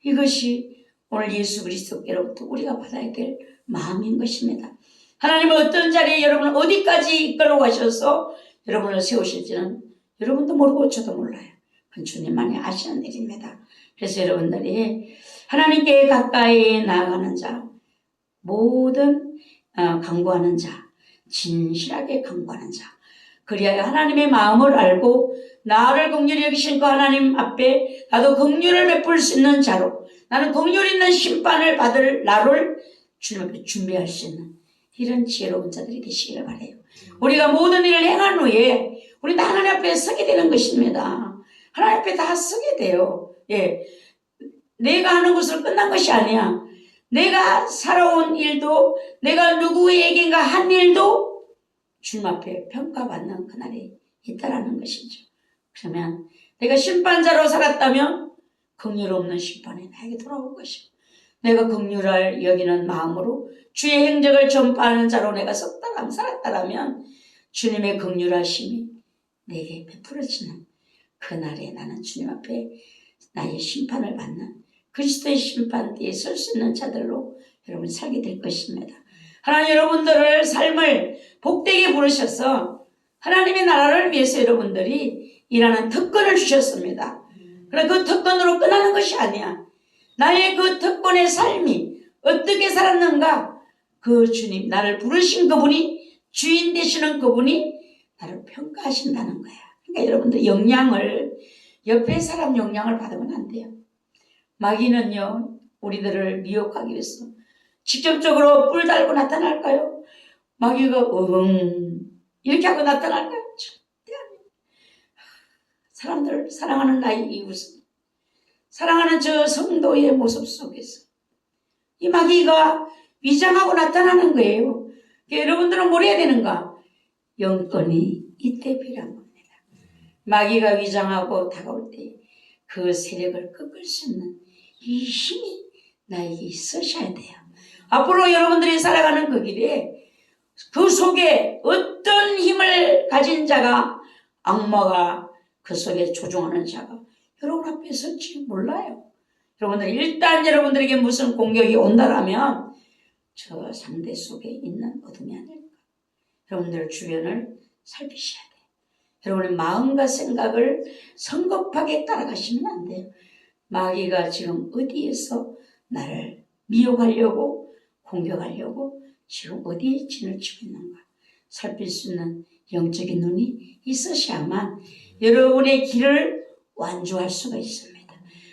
이것이 오늘 예수 그리스도께로부터 우리가 받아야 될 마음인 것입니다. 하나님은 어떤 자리에 여러분을 어디까지 이끌어 가셔서 여러분을 세우실지는 여러분도 모르고 저도 몰라요. 그건 주님만이 아시는 일입니다. 그래서 여러분들이 하나님께 가까이 나아가는 자, 모든 간구하는 자, 진실하게 강구하는 자. 그리하여 하나님의 마음을 알고 나를 긍휼히 여기신 그 하나님 앞에 나도 긍휼을 베풀 수 있는 자로, 나는 긍휼 있는 심판을 받을 나를 주님 앞에 준비할 수 있는 이런 지혜로운 자들이 되시기를 바라요. 우리가 모든 일을 행한 후에 우리 하나님 앞에 서게 되는 것입니다. 하나님 앞에 다 서게 돼요. 예, 내가 하는 것으로 끝난 것이 아니야. 내가 살아온 일도, 내가 누구에게인가 한 일도 주님 앞에 평가받는 그날이 있다라는 것이죠. 그러면 내가 심판자로 살았다면 긍휼 없는 심판이 나에게 돌아올 것이고, 내가 긍휼을 여기는 마음으로 주의 행적을 전파하는 자로 내가 살았다라면 주님의 긍휼하심이 내게 베풀어지는 그날에 나는 주님 앞에 나의 심판을 받는 그리스도의 심판대에 설 수 있는 자들로 여러분 살게 될 것입니다. 하나님 여러분들을 삶을 복되게 부르셔서 하나님의 나라를 위해서 여러분들이 일하는 특권을 주셨습니다. 그러나 그 특권으로 끝나는 것이 아니야. 나의 그 특권의 삶이 어떻게 살았는가, 그 주님, 나를 부르신 그분이, 주인 되시는 그분이 나를 평가하신다는 거야. 그러니까 여러분들 옆에 사람 영향을 받으면 안 돼요. 마귀는요, 우리들을 미혹하기 위해서 직접적으로 뿔 달고 나타날까요? 마귀가 이렇게 하고 나타날까요? 사람들을 사랑하는 나의 이웃은, 사랑하는 저 성도의 모습 속에서 이 마귀가 위장하고 나타나는 거예요. 그러니까 여러분들은 뭘 해야 되는가? 영권이 이때 필요한 겁니다. 마귀가 위장하고 다가올 때 그 세력을 꺾을 수 있는 이 힘이 나에게 있으셔야 돼요. 앞으로 여러분들이 살아가는 그 길에 그 속에 어떤 힘을 가진 자가, 악마가 그 속에 조종하는 자가 여러분 앞에 설지 몰라요. 여러분들 일단 여러분들에게 무슨 공격이 온다라면 저 상대 속에 있는 어둠이 아닐까. 여러분들 주변을 살피셔야 돼요. 여러분의 마음과 생각을 성급하게 따라가시면 안 돼요. 마귀가 지금 어디에서 나를 미혹하려고, 공격하려고 지금 어디에 진을 치고 있는가 살필 수 있는 영적인 눈이 있으셔야만 여러분의 길을 완주할 수가 있습니다.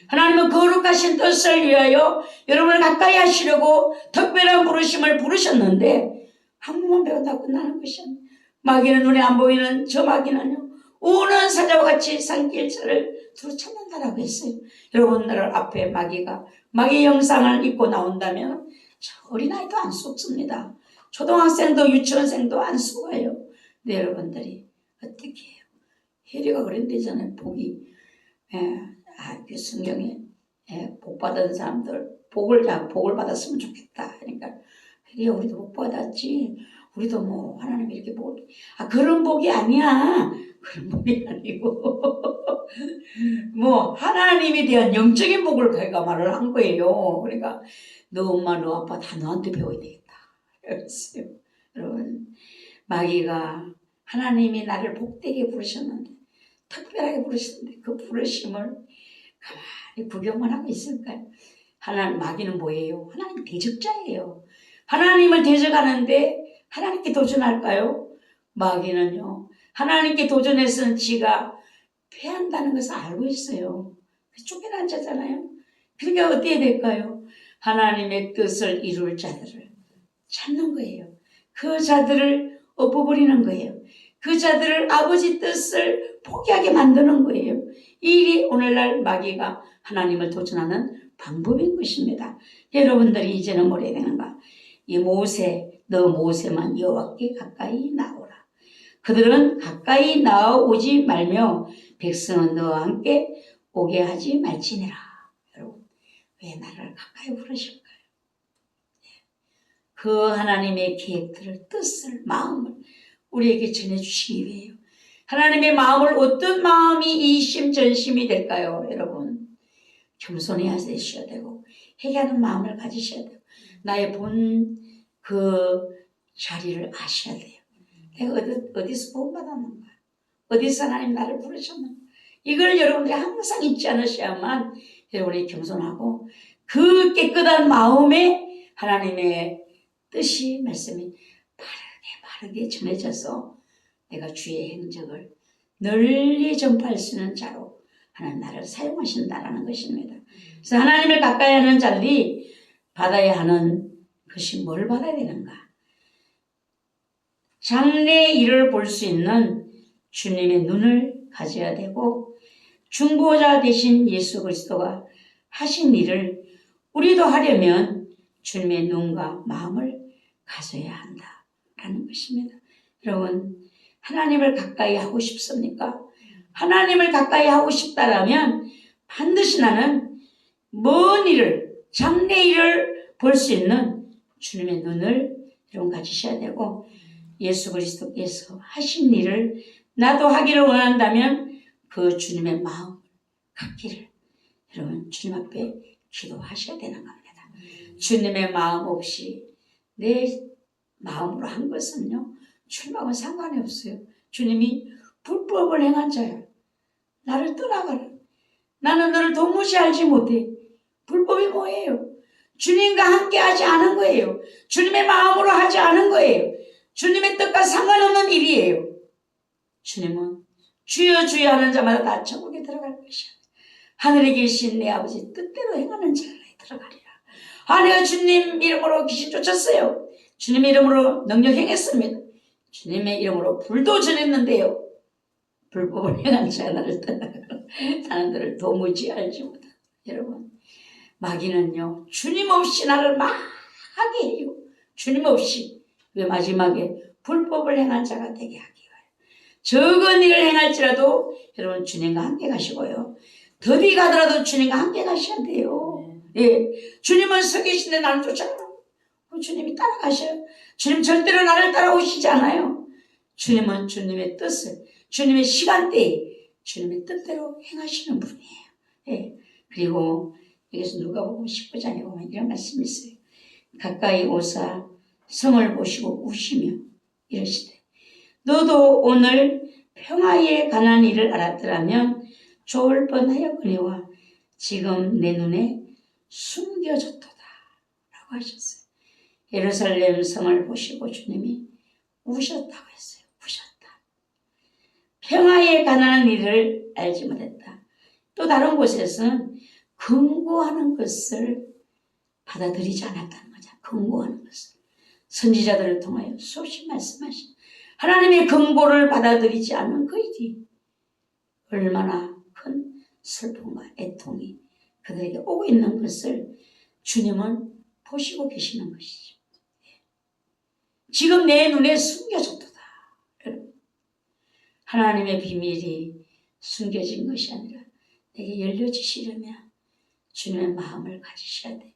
하나님은 거룩하신 뜻을 위하여 여러분을 가까이 하시려고 특별한 부르심을 부르셨는데 한번만 배운다고 끝나는 것이 아니에요. 마귀는 눈에 안 보이는 저 마귀는요, 우는 사자와 같이 산길차를 두루 찾는다라고 했어요. 여러분들 앞에 마귀 영상을 입고 나온다면 어린아이도 안 속습니다. 초등학생도 유치원생도 안 속아요. 근데 여러분들이 어떻게 해요? 혜리가 그랬대잖아요. 그 성경에 복 받은 사람들 복을 받았으면 좋겠다. 그러니까 혜리야, 우리도 복 받았지. 우리도 뭐 하나님이 이렇게 그런 복이 아니야. 그런 복이 아니고 뭐 하나님에 대한 영적인 복을 그가 말을 한 거예요. 그러니까 너 엄마 너 아빠 다 너한테 배워야 되겠다 그랬어요. 여러분, 마귀가 하나님이 나를 복되게 부르셨는데, 특별하게 부르셨는데 그 부르심을 가만히 구경만 하고 있을까요? 마귀는 뭐예요? 하나님 대적자예요. 하나님을 대적하는데 하나님께 도전할까요? 마귀는요, 하나님께 도전해서는 지가 패한다는 것을 알고 있어요. 쫓겨난 자잖아요. 그러니까 어떻게 될까요? 하나님의 뜻을 이룰 자들을 찾는 거예요. 그 자들을 엎어버리는 거예요. 그 자들을 아버지 뜻을 포기하게 만드는 거예요. 이 오늘날 마귀가 하나님을 도전하는 방법인 것입니다. 여러분들이 이제는 뭘 해야 되는가? 너 모세만 여호와께 가까이 나오라. 그들은 가까이 나오지 말며 백성은 너와 함께 오게 하지 말지니라. 여러분, 왜 나를 가까이 부르실까요? 그 하나님의 계획들을, 뜻을, 마음을 우리에게 전해주시기 위해요. 하나님의 마음을, 어떤 마음이 이심전심이 될까요? 여러분, 겸손해야 되셔야 되고 회개하는 마음을 가지셔야 되고 나의 본 그 자리를 아셔야 돼요. 내가 어디서 구원받았는가? 어디서 하나님 나를 부르셨는가? 이걸 여러분들이 항상 잊지 않으셔야만 여러분이 겸손하고 그 깨끗한 마음에 하나님의 뜻이, 말씀이 바르게 전해져서 내가 주의 행적을 널리 전파할 수 있는 자로 하나님 나를 사용하신다라는 것입니다. 그래서 하나님을 가까이 하는 자들이 받아야 하는 것이 뭘 받아야 되는가? 장래의 일을 볼 수 있는 주님의 눈을 가져야 되고 중보자 되신 예수 그리스도가 하신 일을 우리도 하려면 주님의 눈과 마음을 가져야 한다라는 것입니다. 여러분, 하나님을 가까이 하고 싶습니까? 하나님을 가까이 하고 싶다라면 반드시 나는 먼 일을, 장래 일을 볼 수 있는 주님의 눈을 여러분 가지셔야 되고 예수 그리스도께서 하신 일을 나도 하기를 원한다면 그 주님의 마음을 갖기를 여러분 주님 앞에 기도하셔야 되는 겁니다. 주님의 마음 없이 내 마음으로 한 것은요 주님하고는 상관이 없어요. 주님이 불법을 행한 자야. 나를 떠나가라. 나는 너를 도무지 알지 못해. 불법이 뭐예요? 주님과 함께 하지 않은 거예요. 주님의 마음으로 하지 않은 거예요. 주님의 뜻과 상관없는 일이에요. 주님은 주여 주여 하는 자마다 다 천국에 들어갈 것이야. 하늘에 계신 내 아버지 뜻대로 행하는 자들에 들어가리라. 내가 주님 이름으로 귀신 쫓았어요. 주님의 이름으로 능력 행했습니다. 주님의 이름으로 불도 전했는데요. 불법을 행한 자 나를 떠나가라. 나는 너를 도무지 알지 못한다. 여러분, 마귀는요 주님 없이 나를 막 하게 해요. 주님 없이. 왜 마지막에 불법을 행한 자가 되게 하기 위하여. 적은 일을 행할지라도 여러분 주님과 함께 가시고요. 더디 가더라도 주님과 함께 가셔야 돼요. 예, 주님은 서 계신데 나를 쫓아가라. 주님이 따라가셔요. 주님 절대로 나를 따라오시지 않아요. 주님은 주님의 뜻을, 주님의 시간대에 주님의 뜻대로 행하시는 분이에요. 예, 그리고 여기서 누가복음 19장에 보면 이런 말씀이 있어요. 가까이 오사 성을 보시고 우시며 이러시되 너도 오늘 평화에 관한 일을 알았더라면 좋을 뻔하였거니와 지금 내 눈에 숨겨졌도다 라고 하셨어요. 예루살렘 성을 보시고 주님이 우셨다고 했어요. 우셨다. 평화에 관한 일을 알지 못했다. 또 다른 곳에서는 근고하는 것을 받아들이지 않았다는 거죠. 근고하는 것을. 선지자들을 통하여 수없이 말씀하신 하나님의 근고를 받아들이지 않는 그 일이 얼마나 큰 슬픔과 애통이 그들에게 오고 있는 것을 주님은 보시고 계시는 것이죠. 지금 내 눈에 숨겨졌도다. 하나님의 비밀이 숨겨진 것이 아니라 내게 열려지시려면 주님의 마음을 가지셔야 돼.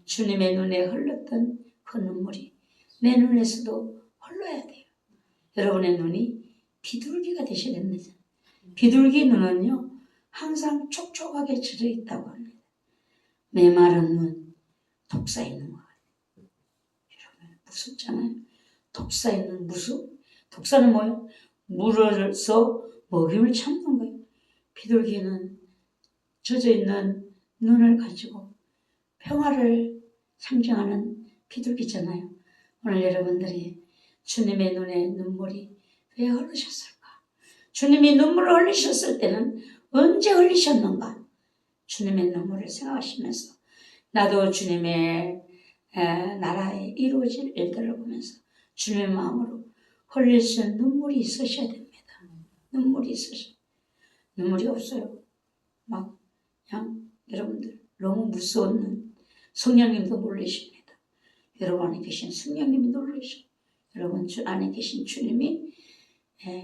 주님의 눈에 흘렀던 그 눈물이 내 눈에서도 흘러야 돼요. 여러분의 눈이 비둘기가 되셔야 됩니다. 비둘기 눈은요 항상 촉촉하게 젖어 있다고 합니다. 메마른 눈, 독사 있는 거 같아요. 여러분 무섭잖아요. 독사 있는 무섭? 독사는 뭐예요? 물어서 먹임을 참는 거예요. 비둘기는 젖어 있는 눈을 가지고 평화를 상징하는 비둘기잖아요. 오늘 여러분들이 주님의 눈에 눈물이 왜 흘리셨을까? 주님이 눈물을 흘리셨을 때는 언제 흘리셨는가? 주님의 눈물을 생각하시면서 나도 주님의 나라에 이루어질 일들을 보면서 주님의 마음으로 흘릴 수 있는 눈물이 있으셔야 됩니다. 눈물이 있으셔. 눈물이 없어요. 막 그냥 여러분들 너무 무서운 눈. 성령님도 놀라십니다. 여러분 안에 계신 성령님이 놀라셔. 여러분 안에 계신 주님이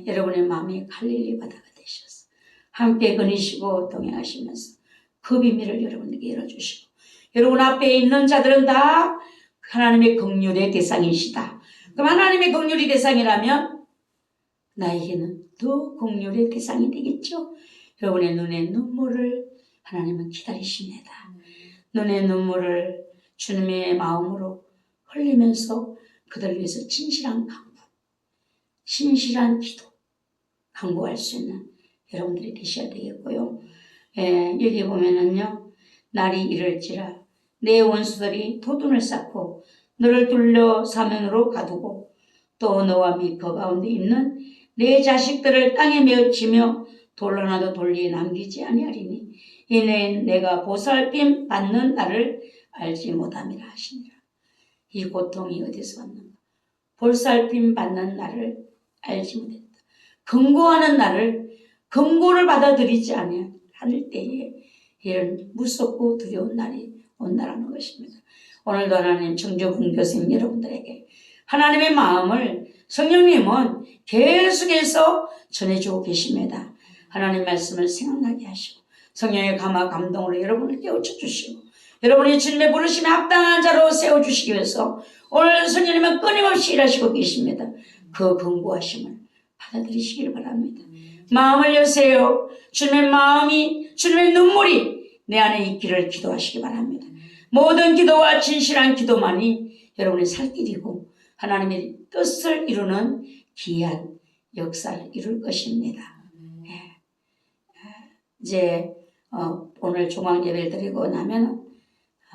여러분의 마음에 갈릴리 바다가 되셔서 함께 거니시고 동행하시면서 그 비밀을 여러분에게 열어주시고 여러분 앞에 있는 자들은 다 하나님의 긍휼의 대상이시다. 그럼 하나님의 긍휼의 대상이라면 나에게는 더 긍휼의 대상이 되겠죠. 여러분의 눈에 눈물을 하나님은 기다리십니다. 눈의 눈물을 주님의 마음으로 흘리면서 그들을 위해서 진실한 강구, 진실한 기도, 강구할 수 있는 여러분들이 되셔야 되겠고요. 여기 보면은요, 날이 이를지라 내 원수들이 도둔을 쌓고 너를 둘러 사면으로 가두고 또 너와 미커 가운데 있는 내 자식들을 땅에 메어치며 돌 하나도 돌리에 남기지 아니하리니 이는 내가 보살핌 받는 날을 알지 못함이라 하시니라. 이 고통이 어디서 왔는가? 보살핌 받는 날을 알지 못했다. 금고하는 날을, 금고를 받아들이지 아니할 때에 이런 무섭고 두려운 날이 온다라는 것입니다. 오늘도 하나님 청주분 교수님 여러분들에게 하나님의 마음을 성령님은 계속해서 전해주고 계십니다. 하나님 말씀을 생각나게 하시고 성령의 감화 감동으로 여러분을 깨우쳐 주시고 여러분이 주님의 부르심에 합당한 자로 세워주시기 위해서 오늘 성령님은 끊임없이 일하시고 계십니다. 그 근고하심을 받아들이시길 바랍니다. 마음을 여세요. 주님의 마음이, 주님의 눈물이 내 안에 있기를 기도하시기 바랍니다. 모든 기도와 진실한 기도만이 여러분의 살 길이고 하나님의 뜻을 이루는 귀한 역사를 이룰 것입니다. 이제 오늘 중앙 예배를 드리고 나면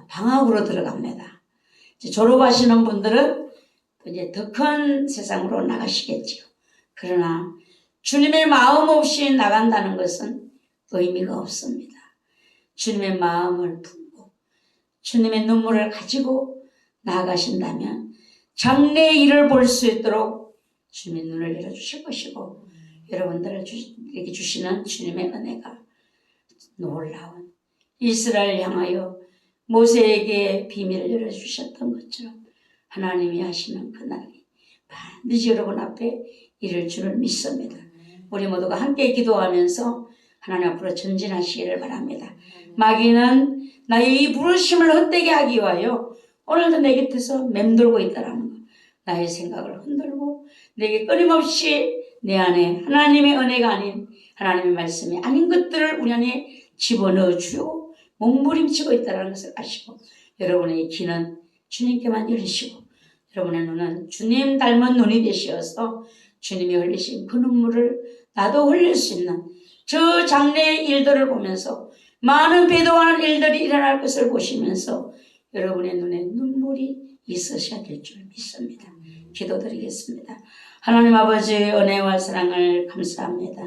방학으로 들어갑니다. 이제 졸업하시는 분들은 이제 더 큰 세상으로 나가시겠지요. 그러나 주님의 마음 없이 나간다는 것은 의미가 없습니다. 주님의 마음을 품고 주님의 눈물을 가지고 나아가신다면 장래의 일을 볼 수 있도록 주님의 눈을 열어주실 것이고 여러분들에게 주시는 주님의 은혜가 놀라운 이스라엘 향하여 모세에게 비밀을 열어주셨던 것처럼 하나님이 하시는 그날이 반드시 여러분 앞에 이를 줄을 믿습니다. 우리 모두가 함께 기도하면서 하나님 앞으로 전진하시기를 바랍니다. 마귀는 나의 이 부르심을 헛되게 하기 위하여 오늘도 내 곁에서 맴돌고 있다라는 것. 나의 생각을 흔들고 내게 끊임없이 내 안에 하나님의 은혜가 아닌 하나님의 말씀이 아닌 것들을 우리 안에 집어넣어 주고 몸부림치고 있다는 것을 아시고 여러분의 귀는 주님께만 열리시고 여러분의 눈은 주님 닮은 눈이 되시어서 주님이 흘리신 그 눈물을 나도 흘릴 수 있는 저 장래의 일들을 보면서 많은 배도하는 일들이 일어날 것을 보시면서 여러분의 눈에 눈물이 있으셔야 될 줄 믿습니다. 기도드리겠습니다. 하나님 아버지 은혜와 사랑을 감사합니다.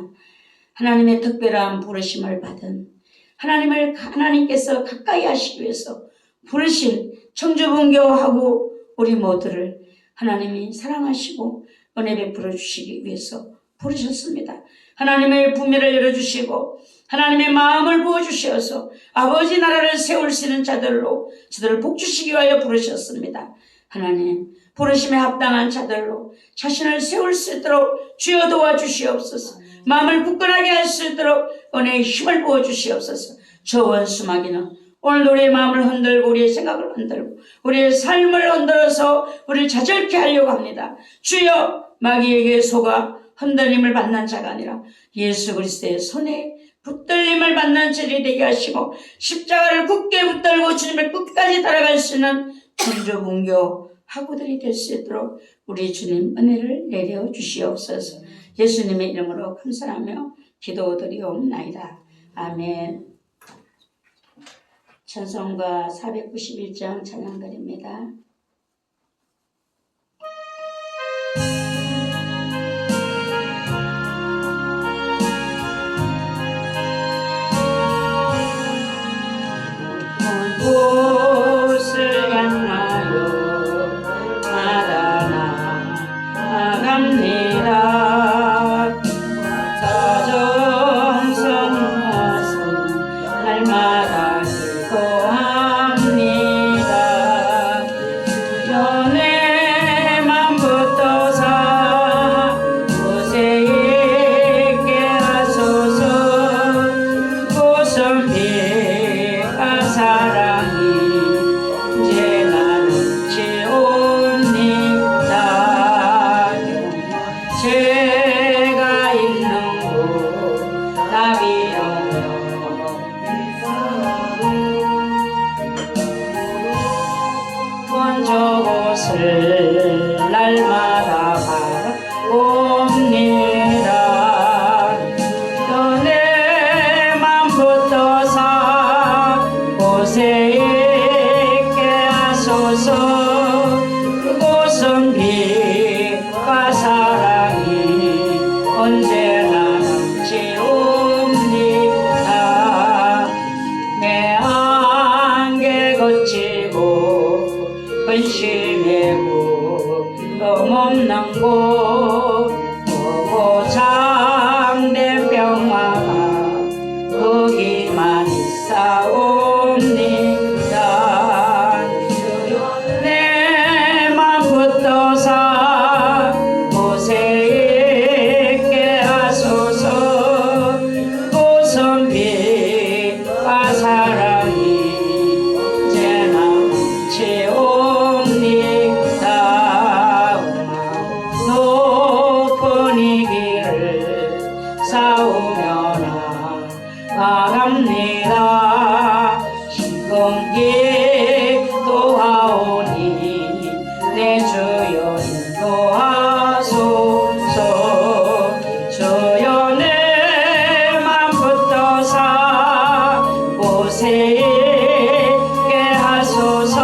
하나님의 특별한 부르심을 받은 하나님께서 가까이 하시기 위해서 부르신 청주분교하고 우리 모두를 하나님이 사랑하시고 은혜 베풀어 주시기 위해서 부르셨습니다. 하나님의 부미를 열어주시고 하나님의 마음을 부어주셔서 아버지 나라를 세울 수 있는 자들로 저들을 복주시기 위하여 부르셨습니다. 하나님 부르심에 합당한 자들로 자신을 세울 수 있도록 주여 도와주시옵소서. 마음을 굳건하게 할 수 있도록 은혜의 힘을 부어주시옵소서. 저 원수 마귀는 오늘 우리의 마음을 흔들고 우리의 생각을 흔들고 우리의 삶을 흔들어서 우리를 좌절케 하려고 합니다. 주여 마귀에게 속아 흔들림을 받는 자가 아니라 예수 그리스도의 손에 붙들림을 받는 자들이 되게 하시고 십자가를 굳게 붙들고 주님을 끝까지 따라갈 수 있는 천주분교 학우들이 될 수 있도록 우리 주님 은혜를 내려 주시옵소서. 예수님의 이름으로 감사하며 기도드리옵나이다. 아멘. 찬송가 491장 찬양드립니다. 곳을 향하여 나갑니다. 사정성 가슴 날마다 기도합니다. 연애만 붙어서 곳에 있게 하소서. 곳은 빛과 사랑이 이제 나는 지옵니다. 제가 있는 곳 나비로요 먼저 곳을 메고 없는 곳 보고 참된 병마가 거기만 있사옵니다. 내 맘 붙어서 모세 있게 하소서. 고선 빛과 사랑이 이제 넘치옵니다. 높은 이 길을 싸우며 나갑니다. 시건기 도하오니 내 주여 인도하소서. 주여 내 맘 붙어서 모세 있게 하소서.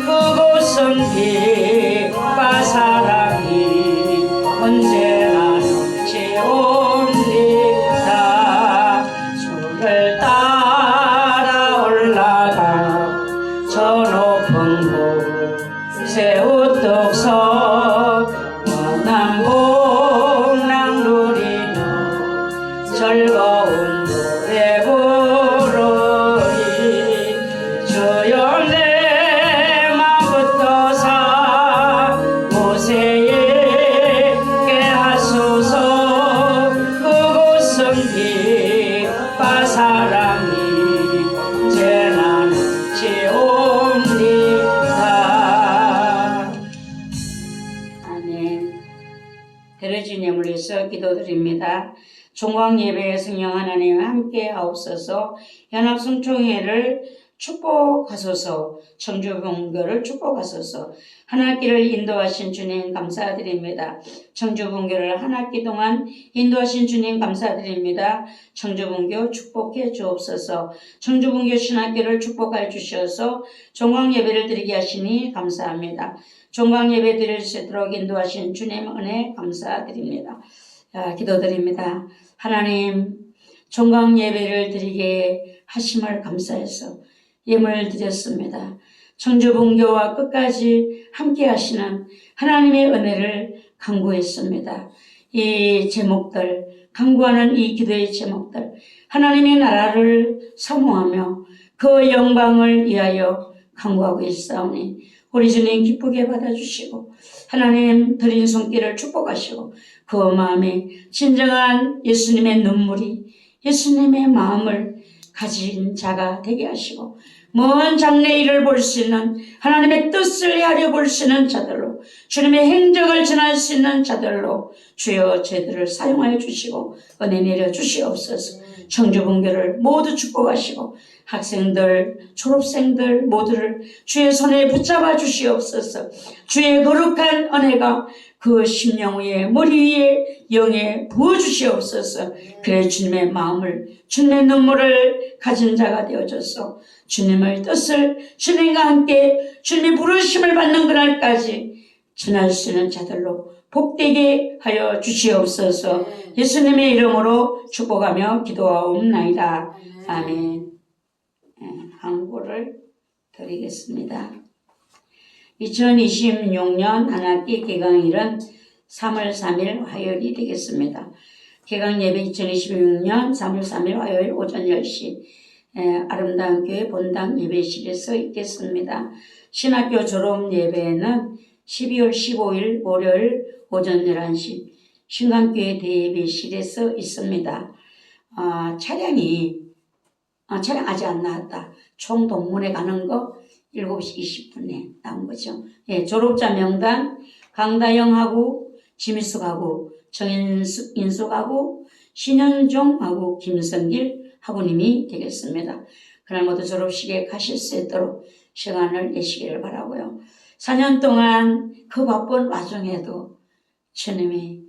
그곳은 빛과 사랑이 언제나 넘치옵니다. 주를 따라 올라가 저 높은 곳에 우뚝 서 원한 복락 누리며 즐거운 노래 부르리. 주여 내 맘 붙어서 모세 있게 하소서. 그곳은 빛과 사랑이 언제나 넘치옵니다. 아멘. 들어진 예물 위해서 기도드립니다. 종광예배에 성령 하나님과 함께 하옵소서. 연합성총회를 축복하소서. 청주분교를 축복하소서. 한 학기를 인도하신 주님 감사드립니다. 청주분교를 한 학기 동안 인도하신 주님 감사드립니다. 청주분교 축복해 주옵소서. 청주분교 신학교를 축복하여 주셔서 종광예배를 드리게 하시니 감사합니다. 종광예배 드릴 수 있도록 인도하신 주님 은혜 감사드립니다. 기도드립니다. 하나님, 종광예배를 드리게 하심을 감사해서 예물을 드렸습니다. 청주분교와 끝까지 함께 하시는 하나님의 은혜를 간구했습니다. 이 제목들, 간구하는 이 기도의 제목들, 하나님의 나라를 사모하며 그 영광을 위하여 간구하고 있사오니 우리 주님 기쁘게 받아주시고 하나님 드린 손길을 축복하시고 그 마음에 진정한 예수님의 눈물이 예수님의 마음을 가진 자가 되게 하시고 먼 장래일을 볼 수 있는 하나님의 뜻을 헤아려 볼 수 있는 자들로 주님의 행적을 전할 수 있는 자들로 주여 저희들을 사용하여 주시고 은혜 내려 주시옵소서. 청주분교를 모두 축복하시고 학생들, 졸업생들 모두를 주의 손에 붙잡아 주시옵소서. 주의 거룩한 은혜가 그 심령 위에 머리 위에 영에 부어주시옵소서. 그래 주님의 마음을 주님의 눈물을 가진 자가 되어줘서 주님의 뜻을 주님과 함께 주님의 부르심을 받는 그날까지 전할 수 있는 자들로 복되게 하여 주시옵소서. 예수님의 이름으로 축복하며 기도하옵나이다. 아멘. 항고를 드리겠습니다. 2026년 한 학기 개강일은 3월 3일 화요일이 되겠습니다. 개강 예배 2026년 3월 3일 화요일 오전 10시 아름다운 교회 본당 예배실에서 있겠습니다. 신학교 졸업 예배는 12월 15일 월요일 오전 11시 신강교회 대예배실에서 있습니다. 차량이 아직 안 나왔다. 총 동문회 가는 거 7시 20분에 나온 거죠. 예, 졸업자 명단 강다영하고 지미숙하고 정인숙하고 신현종하고 김성길 학우님이 되겠습니다. 그날 모두 졸업식에 가실 수 있도록 시간을 내시기를 바라고요. 4년 동안 그 바쁜 와중에도 주님이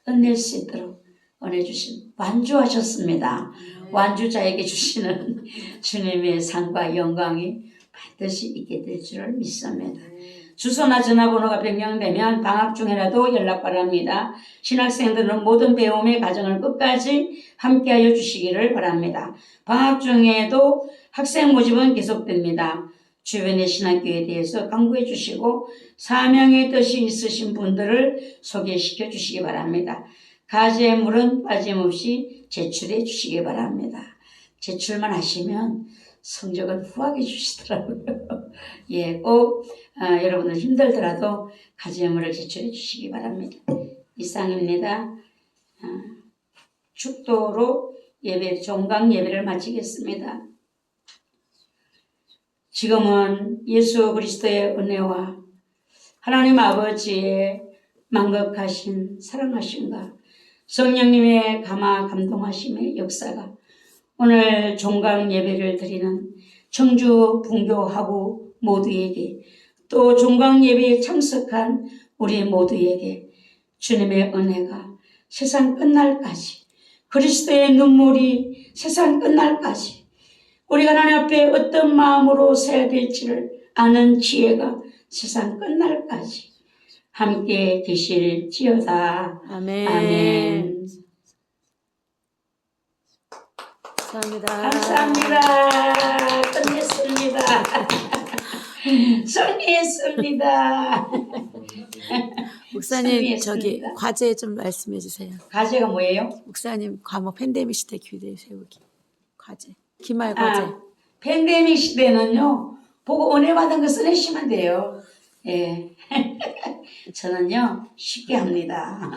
끝낼 수 있도록 은혜 주신 완주하셨습니다. 완주자에게 주시는 주님의 상과 영광이 반드시 있게 될 줄을 믿습니다. 주소나 전화번호가 변경되면 방학 중에라도 연락 바랍니다. 신학생들은 모든 배움의 과정을 끝까지 함께하여 주시기를 바랍니다. 방학 중에도 학생 모집은 계속됩니다. 주변의 신학교에 대해서 강구해 주시고 사명의 뜻이 있으신 분들을 소개시켜 주시기 바랍니다. 가재물은 빠짐없이 제출해 주시기 바랍니다. 제출만 하시면 성적은 후하게 주시더라고요. 예, 꼭 여러분들 힘들더라도 가재물을 제출해 주시기 바랍니다. 이상입니다. 축도로 예배, 종강 예배를 마치겠습니다. 지금은 예수 그리스도의 은혜와 하나님 아버지의 만극하신 사랑하심과 성령님의 감동하심의 역사가 오늘 종강 예배를 드리는 청주 분교하고 모두에게 또 종강 예배에 참석한 우리 모두에게 주님의 은혜가 세상 끝날까지 그리스도의 눈물이 세상 끝날까지 우리가 하나님 앞에 어떤 마음으로 서야 될지를 아는 지혜가 세상 끝날까지 함께 계실지어다. 아멘. 아멘. 감사합니다. 감사합니다. 끝냈습니다. 승리했습니다. 목사님 승리했습니다. 저기 과제 좀 말씀해 주세요. 과제가 뭐예요? 목사님 과목 팬데믹 시대 교대 세우기 과제. 기말 과제. 팬데믹 시대는요, 보고 은혜 받은 거 써내시면 돼요. 예. 저는요, 쉽게 합니다.